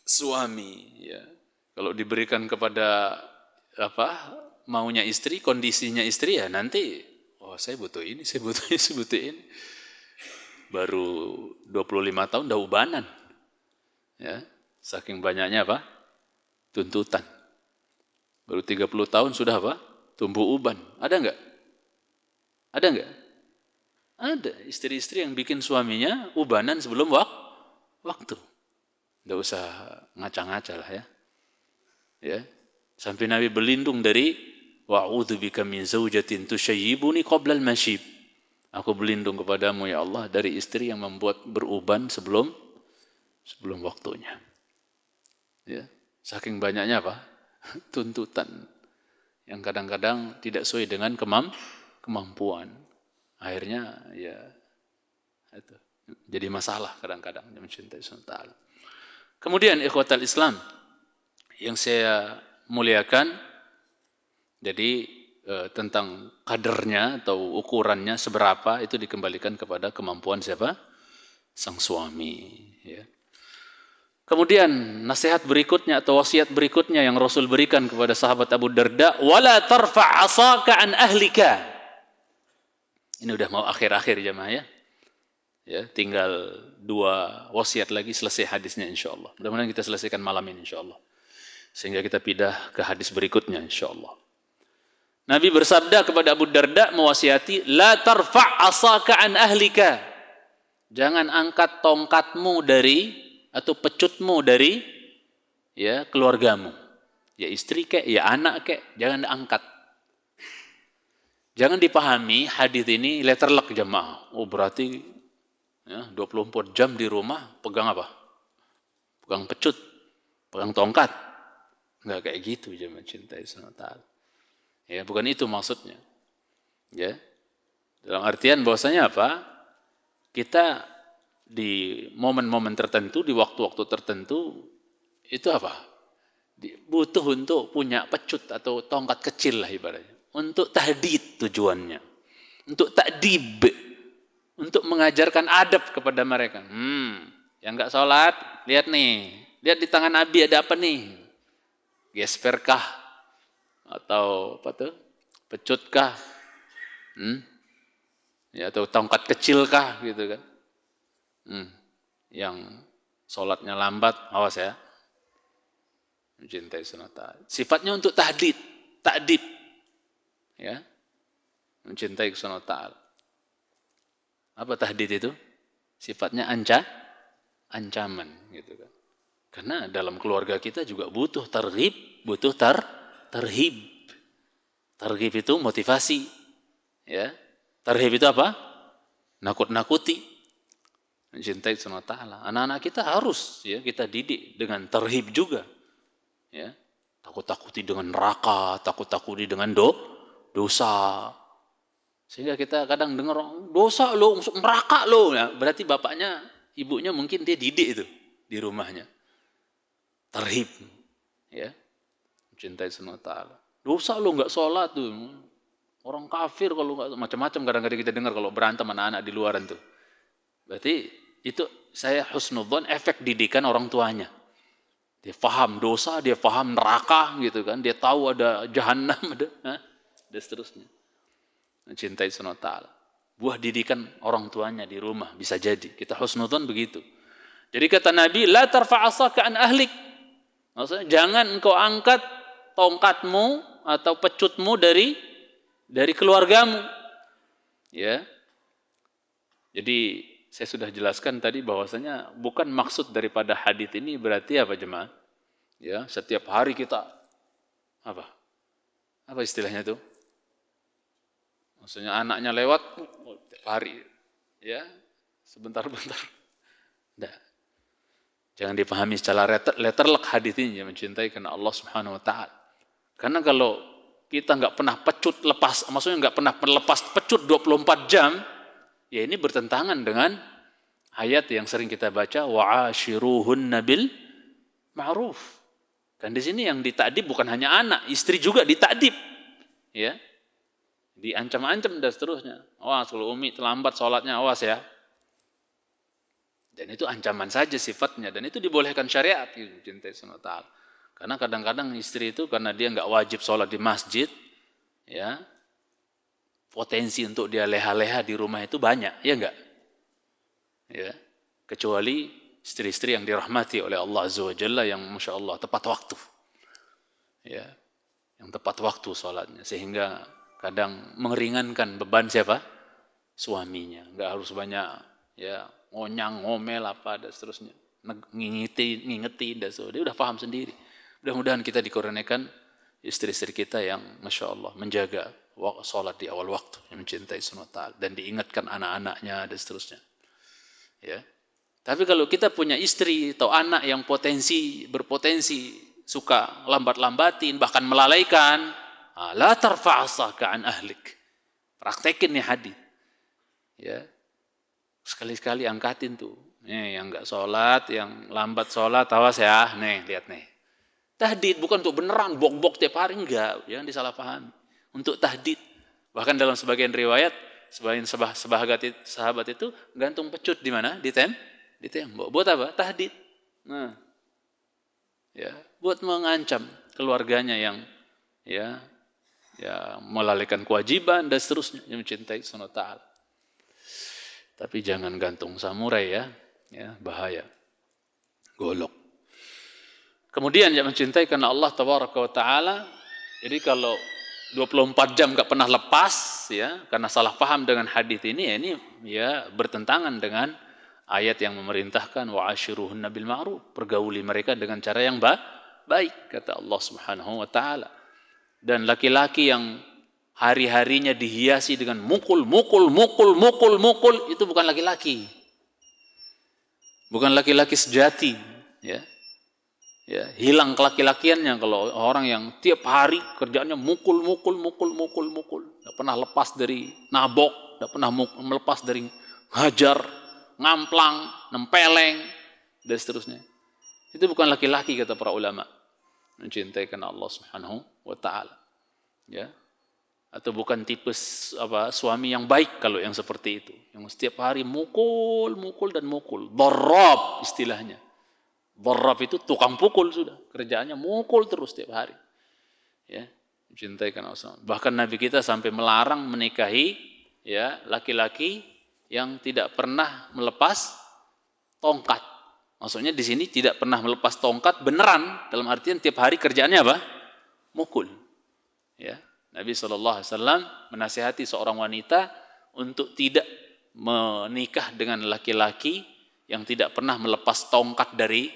Suami, ya. Kalau diberikan kepada maunya istri, kondisinya istri ya nanti, oh saya butuh ini, saya butuh ini, saya butuh ini. Baru 25 tahun udah ubanan. Ya, saking banyaknya tuntutan. Baru 30 tahun sudah tumbuh uban. Ada enggak? Ada enggak? Ada istri-istri yang bikin suaminya ubanan sebelum waktu. Enggak usah ngaca-ngaca lah ya. Ya. Sampai Nabi berlindung dari wa'udzubika min zaujatin tusyayyibuni qabla al-masyib. Aku berlindung kepadamu ya Allah dari istri yang membuat beruban sebelum waktunya. Ya. Saking banyaknya tuntutan yang kadang-kadang tidak sesuai dengan kemampuan. Akhirnya ya itu jadi masalah kadang-kadang mencintai Allah. Kemudian ikhwatal Islam yang saya muliakan, jadi tentang kadarnya atau ukurannya seberapa itu dikembalikan kepada kemampuan siapa? Sang suami. Ya. Kemudian nasihat berikutnya atau wasiat berikutnya yang Rasul berikan kepada sahabat Abu Darda, wala tarfa' asaka an ahlika. Ini udah mau akhir-akhir jemaah ya. Ya, tinggal 2 wasiat lagi selesai hadisnya insyaallah. Mudah-mudahan kita selesaikan malam ini insyaallah. Sehingga kita pindah ke hadis berikutnya insyaallah. Nabi bersabda kepada Abu Darda mewasiati, la tarfa' asaka an ahlika. Jangan angkat tongkatmu dari atau pecutmu dari ya keluargamu. Ya istri kek, ya anak kek, jangan angkat. Jangan dipahami hadis ini letterlock jemaah. Oh berarti ya 24 jam di rumah pegang apa? Pegang pecut, pegang tongkat. Enggak kayak gitu jemaah cintai Allah. Ya, bukan itu maksudnya. Ya. Dalam artian bahwasanya kita di momen-momen tertentu, di waktu-waktu tertentu itu butuh untuk punya pecut atau tongkat kecil lah ibaratnya. Untuk tahdid tujuannya. Untuk ta'dib. Untuk mengajarkan adab kepada mereka. Yang enggak sholat, lihat nih. Lihat di tangan Abi ada apa nih? Gesperkah? Atau pecutkah? Ya, atau tongkat kecilkah gitu kan? Yang sholatnya lambat, awas ya. Mencintai sunata. Sifatnya untuk tahdid, ta'dib. Ya. Mencintai sunata. Apa tahdid itu? Sifatnya ancaman gitu kan. Karena dalam keluarga kita juga butuh targhib, butuh tarhib. Targhib itu motivasi. Ya. Tarhib itu apa? Nakut-nakuti. Mencintai Allah Ta'ala. Anak-anak kita harus ya kita didik dengan tarhib juga. Ya. Takut-takuti dengan neraka, takut-takuti dengan dosa. Sehingga kita kadang dengar dosa lo, neraka lo. Ya, berarti bapaknya, ibunya mungkin dia didik itu di rumahnya. Tarhib. Ya. Mencintai Allah Ta'ala. Dosa lo enggak sholat tuh. Orang kafir kalau enggak macam-macam kadang-kadang kita dengar kalau berantem anak-anak di luaran tuh. Berarti itu saya husnudzon efek didikan orang tuanya. Dia paham dosa, dia paham neraka gitu kan. Dia tahu ada jahanam, dan seterusnya. Mencintai Allah Ta'ala. Buah didikan orang tuanya di rumah bisa jadi. Kita husnudzon begitu. Jadi kata Nabi, la tarfa'asaka an ahlik. Maksudnya jangan engkau angkat tongkatmu atau pecutmu dari keluargamu. Ya. Jadi saya sudah jelaskan tadi bahwasanya bukan maksud daripada hadis ini berarti apa jemaah? Ya, setiap hari kita apa istilahnya itu? Maksudnya anaknya lewat tiap hari ya, sebentar-bentar. Enggak. Jangan dipahami secara letterlock hadis ini mencintai karena Allah Subhanahu wa taala. Karena kalau kita enggak pernah pecut lepas, maksudnya enggak pernah lepas pecut 24 jam, ya ini bertentangan dengan ayat yang sering kita baca wa'ashiruhunna bil ma'ruf. Dan di sini yang ditakdib bukan hanya anak, istri juga ditakdib. Ya. Diancam-ancam dan seterusnya. Awas kalau Umi terlambat sholatnya, awas ya. Dan itu ancaman saja sifatnya dan itu dibolehkan syariat cintai Allah Ta'ala. Karena kadang-kadang istri itu karena dia nggak wajib sholat di masjid, ya potensi untuk dia leha-leha di rumah itu banyak, ya enggak? Ya, kecuali istri-istri yang dirahmati oleh Allah Azza wa Jalla yang Masya Allah tepat waktu. Ya, yang tepat waktu sholatnya. Sehingga kadang meringankan beban siapa? Suaminya. Enggak harus banyak ya ngonyang, ngomel apa dan seterusnya. Ngingetin dan seterusnya. Dia udah paham sendiri. Mudah-mudahan kita dikurniakan istri-istri kita yang Masya Allah menjaga sholat di awal waktu, yang mencintai sunnah ta'ala dan diingatkan anak-anaknya dan seterusnya. Ya. Tapi kalau kita punya istri atau anak yang berpotensi suka lambat-lambatin bahkan melalaikan, la tarfa'asaka an ahlik. Praktekin nih hadis. Ya. Sekali-sekali angkatin tuh. Nih yang enggak sholat, yang lambat sholat, awas ya. Nih, lihat nih. Tahdid bukan untuk beneran bok-bok tiap hari, enggak, jangan disalahpahami. Untuk tahdid. Bahkan dalam sebagian riwayat, sebagian sahabat itu gantung pecut di mana? Di tembok. Buat apa? Tahdid. Nah, ya, buat mengancam keluarganya yang ya melalaikan kewajiban dan seterusnya, yang mencintai sunnah ta'ala. Tapi jangan gantung samurai ya bahaya. Golok. Kemudian yang mencintai karena Allah Tabaraka wa Ta'ala, jadi kalau 24 jam gak pernah lepas ya karena salah paham dengan hadis ini ya bertentangan dengan ayat yang memerintahkan wa ashiruhunna bil ma'ruf, pergauli mereka dengan cara yang baik kata Allah Subhanahu wa Ta'ala. Dan laki-laki yang hari-harinya dihiasi dengan mukul itu bukan laki-laki. Bukan laki-laki sejati ya. Ya, hilang kelaki-lakiannya kalau orang yang tiap hari kerjaannya mukul. Tidak pernah lepas dari nabok, tidak pernah melepas dari hajar, ngamplang, nempeleng, dan seterusnya. Itu bukan laki-laki kata para ulama. Mencintai karena Allah Subhanahu wa Ta'ala. Ya. Atau bukan tipe suami yang baik kalau yang seperti itu. Yang setiap hari mukul. Darrab istilahnya. Darrab itu tukang pukul sudah. Kerjaannya mukul terus setiap hari. Ya, mencintai karena Allah. Bahkan Nabi kita sampai melarang menikahi ya laki-laki yang tidak pernah melepas tongkat. Maksudnya di sini tidak pernah melepas tongkat beneran, dalam artian tiap hari kerjaannya apa? Mukul. Ya, Nabi SAW menasihati seorang wanita untuk tidak menikah dengan laki-laki yang tidak pernah melepas tongkat dari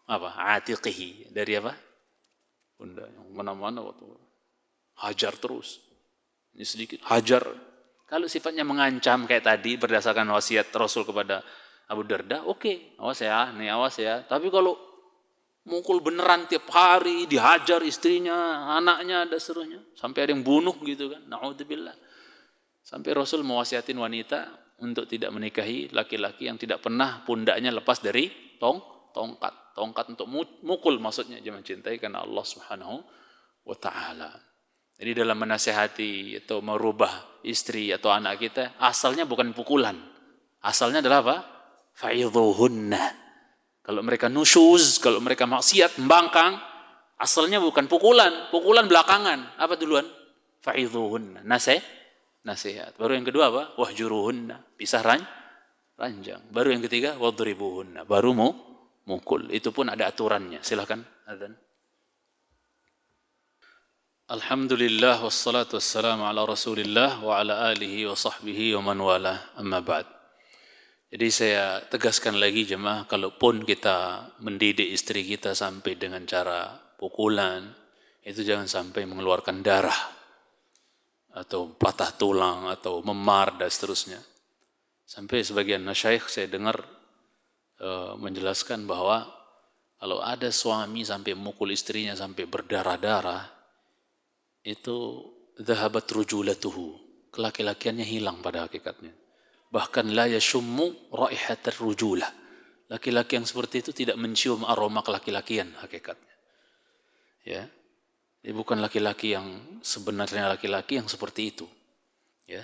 atiqihi, dari apa? Bunda yang mana-mana waktu hajar terus. Ini sedikit hajar. Kalau sifatnya mengancam kayak tadi berdasarkan wasiat Rasul kepada Abu Darda, oke, awas ya. Tapi kalau mukul beneran tiap hari, dihajar istrinya, anaknya, dan seterusnya, sampai ada yang bunuh gitu kan, na'udzubillah. Sampai Rasul mewasiatin wanita untuk tidak menikahi laki-laki yang tidak pernah pundaknya lepas dari tongkat. Tongkat untuk mukul maksudnya, dia mencintai karena Allah Subhanahu wa Ta'ala. Jadi dalam menasihati atau merubah istri atau anak kita, asalnya bukan pukulan. Asalnya adalah apa? Fa'idhuhunna. Kalau mereka nusyuz, kalau mereka maksiat, membangkang, asalnya bukan pukulan. Pukulan belakangan. Apa duluan? Fa'idhuhunna. Nasihat. Baru yang kedua apa? Wahjuruhunna. Pisah ranjang. Baru yang ketiga, wadribuhunna. Baru mukul. Itu pun ada aturannya. Silakan adzan. Alhamdulillah wassalatu wassalamu ala Rasulillah wa ala alihi wa sahbihi wa man wala. Amma ba'd. Jadi saya tegaskan lagi jemaah, kalaupun kita mendidik istri kita sampai dengan cara pukulan, itu jangan sampai mengeluarkan darah atau patah tulang atau memar dan seterusnya. Sampai sebagian masyayikh saya dengar menjelaskan bahwa kalau ada suami sampai mukul istrinya sampai berdarah-darah, itu dhahabat rujulatuhu, kelaki-lakiannya hilang pada hakikatnya. Bahkan la yashummu raihatar rujulah, laki-laki yang seperti itu tidak mencium aroma kelaki-lakian hakikatnya. Ya, dia bukan laki-laki yang sebenarnya laki-laki yang seperti itu. Ya,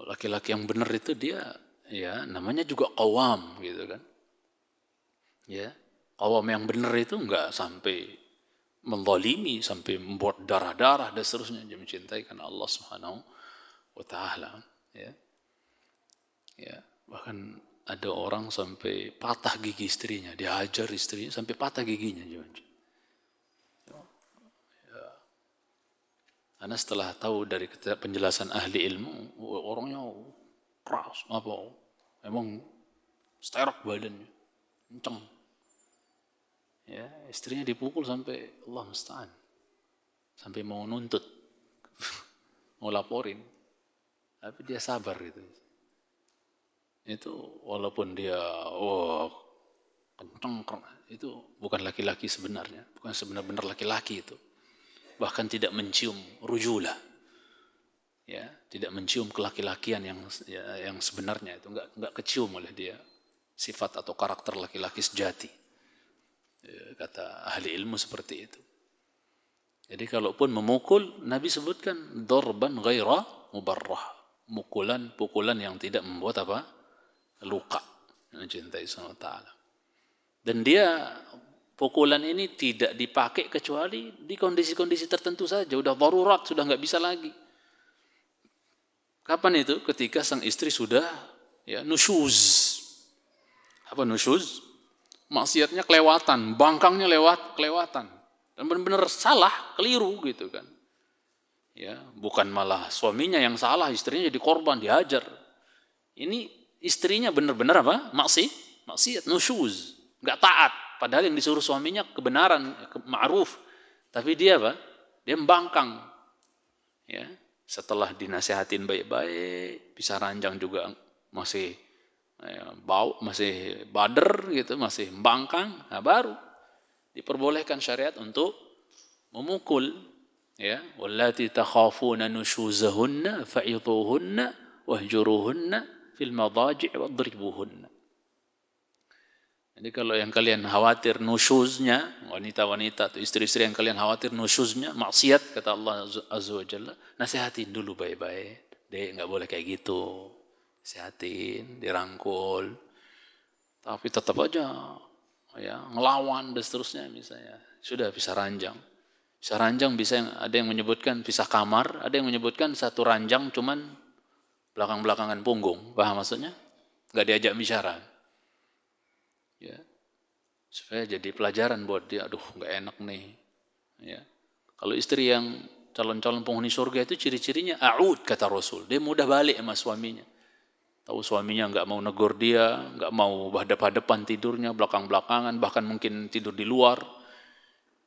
laki-laki yang benar itu dia ya namanya juga qawam gitu kan. Ya, Qawam yang benar itu enggak sampai menzalimi, sampai membuat darah-darah dan seterusnya. Dia mencintai karena Allah Subhanahu wa taala, ya. Ya, bahkan ada orang sampai patah gigi istrinya, dihajar istrinya sampai patah giginya. Karena setelah tahu dari penjelasan ahli ilmu, orangnya keras, memang sterok badannya, kenceng. Ya, istrinya dipukul sampai Allah musta'an, sampai mau nuntut, mau laporin, tapi dia sabar gitu. Itu walaupun dia kenceng, itu bukan laki-laki sebenarnya, bukan sebenar-benar laki-laki itu. Bahkan tidak mencium rujulah, ya, tidak mencium kelaki-lakian yang sebenarnya itu enggak kecium oleh dia sifat atau karakter laki-laki sejati, ya, kata ahli ilmu seperti itu. Jadi kalaupun memukul, Nabi sebutkan darban ghaira mubarrah, pukulan yang tidak membuat luka. Mencintai SWT. Dan dia pukulan ini tidak dipakai kecuali di kondisi-kondisi tertentu saja. Udah darurat, sudah nggak bisa lagi. Kapan itu? Ketika sang istri sudah nusyuz. Apa nusyuz? Maksiatnya kelewatan, bangkangnya kelewatan. Dan benar-benar salah, keliru gitu kan. Ya, bukan malah suaminya yang salah, istrinya jadi korban, dihajar. Ini istrinya benar-benar maksiat, nusyuz, nggak taat. Padahal yang disuruh suaminya kebenaran, ma'ruf. Tapi dia dia membangkang. Ya, setelah dinasehatin baik-baik, bisa ranjang juga masih bau, masih bader gitu, masih membangkang. Nah, baru diperbolehkan syariat untuk memukul. Ya, wallati takhafuna nusyuzahunna fa'idhuhunna wahjuruhunna fil madaji' wadribuhunna. Jadi kalau yang kalian khawatir nusyuznya, wanita-wanita atau istri-istri yang kalian khawatir nusyuznya, maksiat, kata Allah Azza wa Jalla, nasihatin dulu baik-baik. Dek, nggak boleh kayak gitu. Nasihatin, dirangkul. Tapi tetap aja ngelawan dan seterusnya misalnya. Sudah bisa ranjang. Bisa ranjang, ada yang menyebutkan pisah kamar, ada yang menyebutkan satu ranjang cuman belakang-belakangan punggung. Paham maksudnya? Nggak diajak bicara. Ya, supaya jadi pelajaran buat dia. Aduh, nggak enak nih. Ya, kalau istri yang calon-calon penghuni surga itu ciri-cirinya a'ud, kata Rasul. Dia mudah balik sama suaminya. Tahu suaminya nggak mau negur dia, nggak mau hadap-hadapan tidurnya, belakang-belakangan, bahkan mungkin tidur di luar.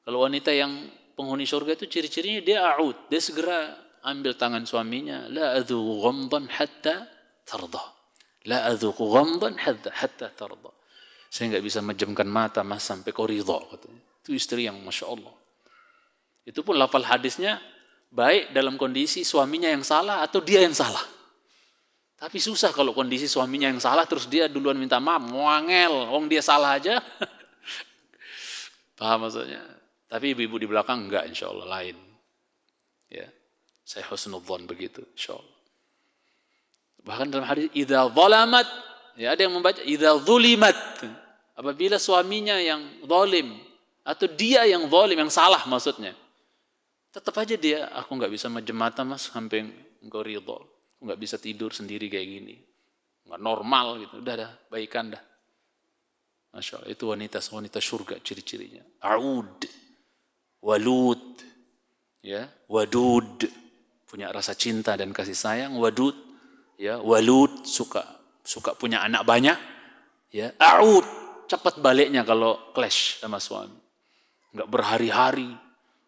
Kalau wanita yang penghuni surga itu ciri-cirinya dia a'ud. Dia segera ambil tangan suaminya. La adzuqu ghamdan hatta tarda. La adzuqu ghamdan hatta tarda. Saya nggak bisa menjamkan mata mas sampai kau ridha, katanya. Itu istri yang Masya Allah. Itu pun lafal hadisnya baik dalam kondisi suaminya yang salah atau dia yang salah. Tapi susah kalau kondisi suaminya yang salah terus dia duluan minta maaf, muangel, wong dia salah aja. Paham maksudnya? Tapi ibu-ibu di belakang enggak, Insya Allah lain. Ya, saya husnudzon begitu, Insya Allah. Bahkan dalam hadis idza zalamat, ya, ada yang membaca idza zulimat. Apabila suaminya yang zalim atau dia yang zalim, yang salah maksudnya, tetap aja dia, aku nggak bisa menjem mata mas sampai engkau ridha, aku nggak bisa tidur sendiri kayak gini, nggak normal gitu. Udah baikan dah. Masya Allah, itu wanita surga ciri-cirinya. A'ud, walud, ya, wadud, punya rasa cinta dan kasih sayang. Wadud, ya, walud, suka punya anak banyak. Ya, a'ud, cepat baliknya kalau clash sama suami. Enggak berhari-hari,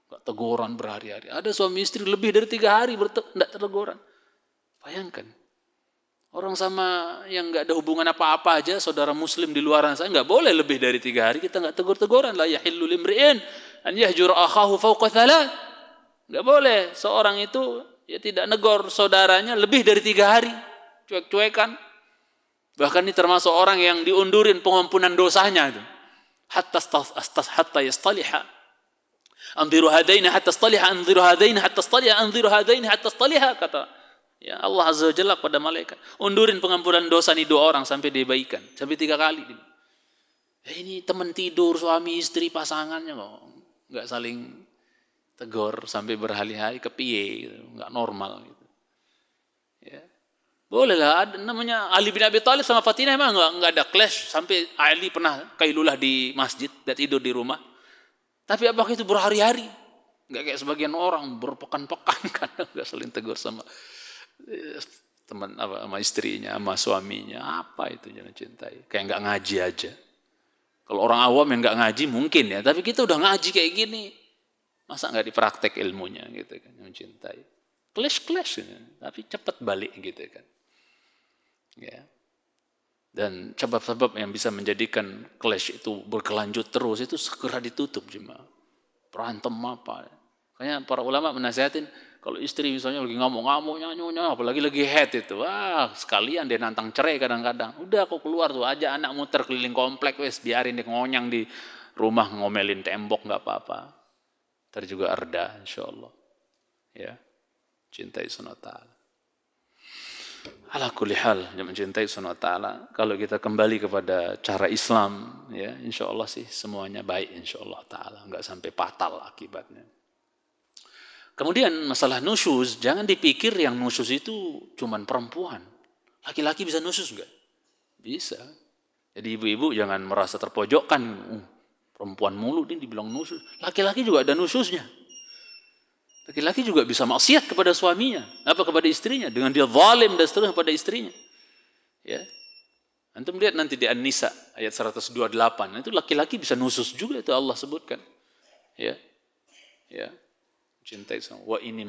enggak teguran berhari-hari. Ada suami istri lebih dari 3 hari enggak teguran. Bayangkan. Orang sama yang enggak ada hubungan apa-apa aja, saudara muslim di luar sana, enggak boleh lebih dari 3 hari kita enggak tegur-teguran. La yahillu limri'in an yahjura akhahu fawqa 3. Enggak boleh seorang itu tidak negor saudaranya lebih dari 3 hari. Cuek-cuekan. Bahkan ini termasuk orang yang diundurin pengampunan dosanya itu. Hatta yastaliha. Anziru hadaini hatta yastaliha, anziru hadaini hatta yastaliha, anziru hadaini hatta yastaliha, kata ya Allah Azza wa Jalla kepada malaikat. Undurin pengampunan dosa nih 2 orang sampai dibaikan, sampai 3 kali. Ini teman tidur suami istri pasangannya kok nggak saling tegur sampai berhari-hari kepiye gitu. Nggak normal gitu. Ya. Boleh lah, namanya Ali bin Abi Thalib sama Fatimah emang nggak ada clash sampai Ali pernah kailulah di masjid dan tidur di rumah. Tapi apakah itu berhari-hari? Nggak kayak sebagian orang berpekan-pekan karena nggak saling tegur sama teman sama istrinya, sama suaminya. Apa itu jangan cintai? Kayak nggak ngaji aja. Kalau orang awam yang nggak ngaji mungkin ya, tapi kita udah ngaji kayak gini, masa nggak dipraktek ilmunya gitu kan? Jangan cintai. Clash, ya. Tapi cepat balik gitu kan. Ya. Dan sebab-sebab yang bisa menjadikan clash itu berkelanjut terus itu segera ditutup jemaah. Berantem apa? Makanya para ulama menasihatin kalau istri misalnya lagi ngamuk-ngamuk nyanyi, apalagi lagi head itu, wah sekalian dia nantang cerai kadang-kadang. Udah aku keluar tuh aja anak muter keliling komplek wes biarin dia ngonyang di rumah ngomelin tembok nggak apa-apa. Ntar juga reda insyaallah. Ya. Cintai sunnah ta'ala. Ala kulli hal, yang mencintai sunnah ta'ala. Kalau kita kembali kepada cara Islam, ya insya Allah sih semuanya baik insya Allah ta'ala. Enggak sampai fatal akibatnya. Kemudian masalah nusyuz, jangan dipikir yang nusyuz itu cuman perempuan. Laki-laki bisa nusyuz enggak? Bisa. Jadi ibu-ibu jangan merasa terpojokkan. Perempuan mulu ini dibilang nusyuz. Laki-laki juga ada nusyuznya. Laki-laki juga bisa maksiat kepada suaminya, apa kepada istrinya, dengan dia zalim dan seterusnya kepada istrinya. Ya. Antum lihat nanti di An-Nisa ayat 128, itu laki-laki bisa nusus juga itu Allah sebutkan. Ya. Ya. Cintai sama wa ini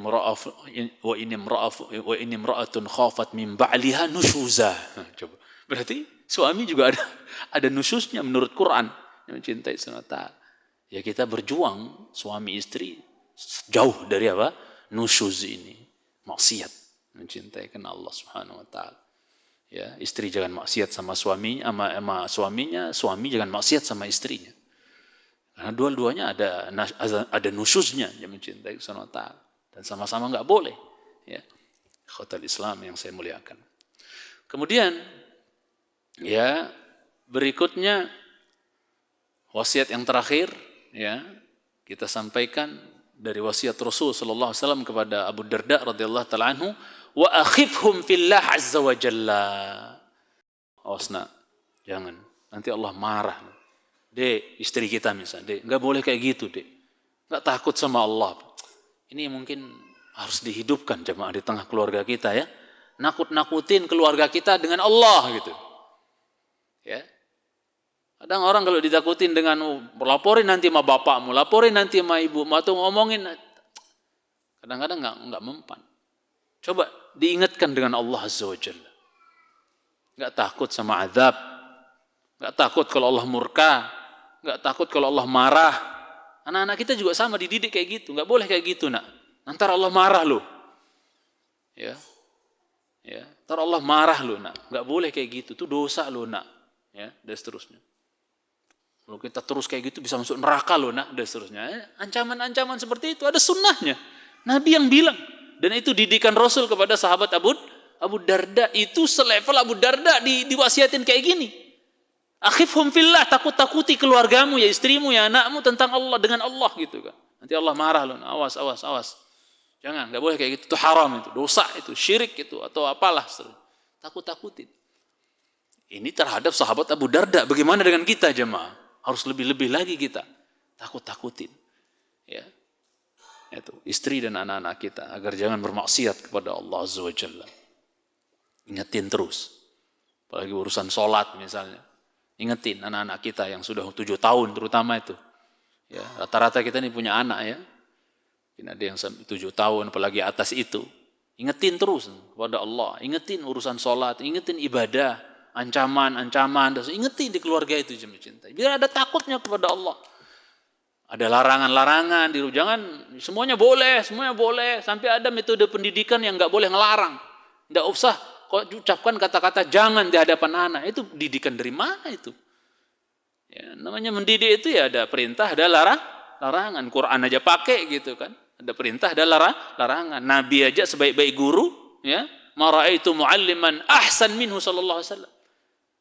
imra'atun khafat min ba'liha nushuza. Coba. Berarti suami juga ada nususnya menurut Quran yang mencintai sama ta'ala. Ya kita berjuang suami istri jauh dari apa? Nusyuz ini. Maksiat. Mencintai karena Allah Subhanahu wa taala. Ya, istri jangan maksiat sama suaminya, sama suaminya, suami jangan maksiat sama istrinya. Karena dua-duanya ada nusyuznya yang mencintai Subhanahu wa taala dan sama-sama enggak boleh, ya. Ikhwatal Islam yang saya muliakan. Kemudian ya, berikutnya wasiat yang terakhir ya, kita sampaikan dari wasiat Rasul sallallahu alaihi wasallam kepada Abu Darda radhiyallahu taala anhu, wa akhifhum fillah azza wa jalla. Awas nak, jangan nanti Allah marah. Dek, istri kita misalnya, dek, enggak boleh kayak gitu, dek. Enggak takut sama Allah. Ini mungkin harus dihidupkan jemaah di tengah keluarga kita ya. Nakut-nakutin keluarga kita dengan Allah gitu. Ya. Kadang orang kalau ditakutin dengan laporin nanti sama bapakmu, laporin nanti sama ibu, atau ngomongin, kadang-kadang nggak mempan. Coba diingatkan dengan Allah Azza wa Jalla. Nggak takut sama azab, nggak takut kalau Allah murka, nggak takut kalau Allah marah. Anak-anak kita juga sama dididik kayak gitu, nggak boleh kayak gitu nak. Nanti Allah marah loh, ya, ntar Allah marah loh nak, nggak boleh kayak gitu, itu dosa loh nak, ya, dan seterusnya. Kalau kita terus kayak gitu bisa masuk neraka loh nak, dan seterusnya. Ancaman-ancaman seperti itu ada sunnahnya. Nabi yang bilang. Dan itu didikan Rasul kepada sahabat Abu Darda. Itu selevel Abu Darda diwasiatin kayak gini. Akhifhum fillah, takut-takuti keluargamu, ya istrimu, ya anakmu tentang Allah, dengan Allah gitu kan. Nanti Allah marah loh, awas. Jangan, gak boleh kayak gitu, itu haram, itu dosa, itu syirik itu, atau apalah. Takut-takutin. Ini terhadap sahabat Abu Darda. Bagaimana dengan kita jemaah? Harus lebih-lebih lagi kita takut-takutin, ya, itu istri dan anak-anak kita agar jangan bermaksiat kepada Allah Azza wa Jalla. Ingetin terus, apalagi urusan sholat misalnya, ingetin anak-anak kita yang sudah 7 tahun terutama itu, ya, rata-rata kita ini punya anak ya, ini ada yang 7 tahun apalagi atas itu, ingetin terus kepada Allah, ingetin urusan sholat, ingetin ibadah. Ancaman, ingetin di keluarga itu jemaah cinta. Biar ada takutnya kepada Allah. Ada larangan-larangan, jangan semuanya boleh. Sampai ada metode pendidikan yang nggak boleh ngelarang. Nggak usah kok ucapkan kata-kata jangan di hadapan anak. Itu didikan dari mana itu? Ya, namanya mendidik itu ya ada perintah, ada larangan. Quran aja pakai gitu kan. Ada perintah, ada larangan. Nabi aja sebaik-baik guru, ya, ma ra'aitu mu'alliman ahsan minhu sallallahu alaihi wasallam.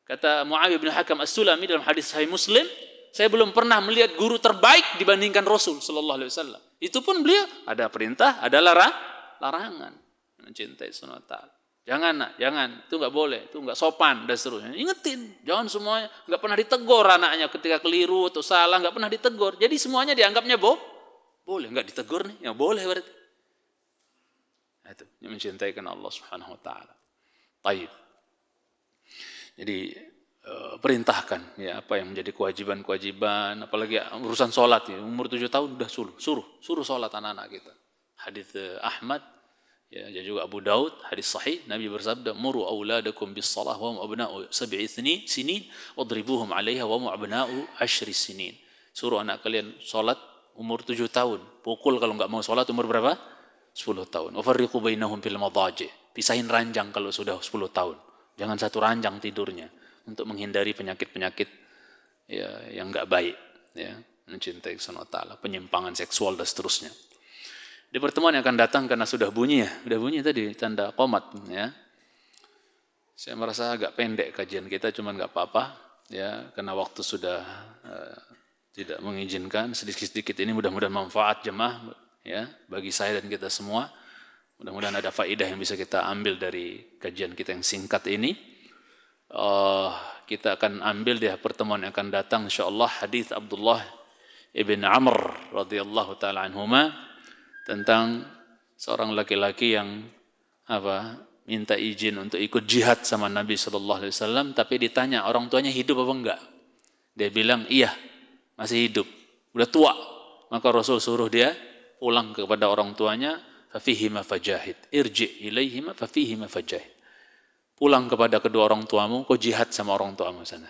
Kata Muawiyah bin Hakam As-Sulami dalam hadis Sahih Muslim, saya belum pernah melihat guru terbaik dibandingkan Rasul sallallahu alaihi wasallam. Itu pun beliau ada perintah, ada larangan mencintai sunnah ta'ala. Jangan nak, jangan, itu nggak boleh, itu nggak sopan dan seterusnya. Ingetin, jangan semuanya, nggak pernah ditegur anaknya ketika keliru atau salah, nggak pernah ditegur. Jadi semuanya dianggapnya boleh, nggak ditegur nih, ya boleh berarti. Nah, itu yang mencintai karena Allah Subhanahu Wa Taala. Taib. Jadi perintahkan ya apa yang menjadi kewajiban, apalagi urusan sholat ya, umur 7 tahun udah suruh sholat anak-anak kita. Hadis Ahmad ya juga Abu Daud, hadis sahih, Nabi bersabda, "Muru auladakum bis shalah wa hum abna'u sab'i sinin wadribuhum 'alaiha wa hum abna'u 10 sinin." Suruh anak kalian sholat umur 7 tahun, pukul kalau enggak mau sholat umur berapa? 10 tahun. Wa farriqu bainahum fil madaji'. Pisahin ranjang kalau sudah 10 tahun. Jangan satu ranjang tidurnya untuk menghindari penyakit-penyakit ya, yang enggak baik ya, mencintai sunnah ta'ala, penyimpangan seksual dan seterusnya. Di pertemuan yang akan datang karena sudah bunyi tadi tanda qomat ya. Saya merasa agak pendek kajian kita, cuman enggak apa-apa ya, karena waktu sudah tidak mengizinkan. Sedikit-sedikit ini mudah-mudahan manfaat jemaah ya bagi saya dan kita semua. Mudah-mudahan ada faedah yang bisa kita ambil dari kajian kita yang singkat ini. Kita akan ambil di pertemuan yang akan datang insyaallah hadis Abdullah ibn Amr radhiyallahu taala anhuma tentang seorang laki-laki yang minta izin untuk ikut jihad sama Nabi sallallahu alaihi wasallam, tapi ditanya orang tuanya hidup apa enggak. Dia bilang iya, masih hidup, udah tua. Maka Rasul suruh dia pulang kepada orang tuanya, fafihima fajahid, irji ilaihima fafihima fajahid. Pulang kepada kedua orang tuamu, kau jihad sama orang tuamu sana.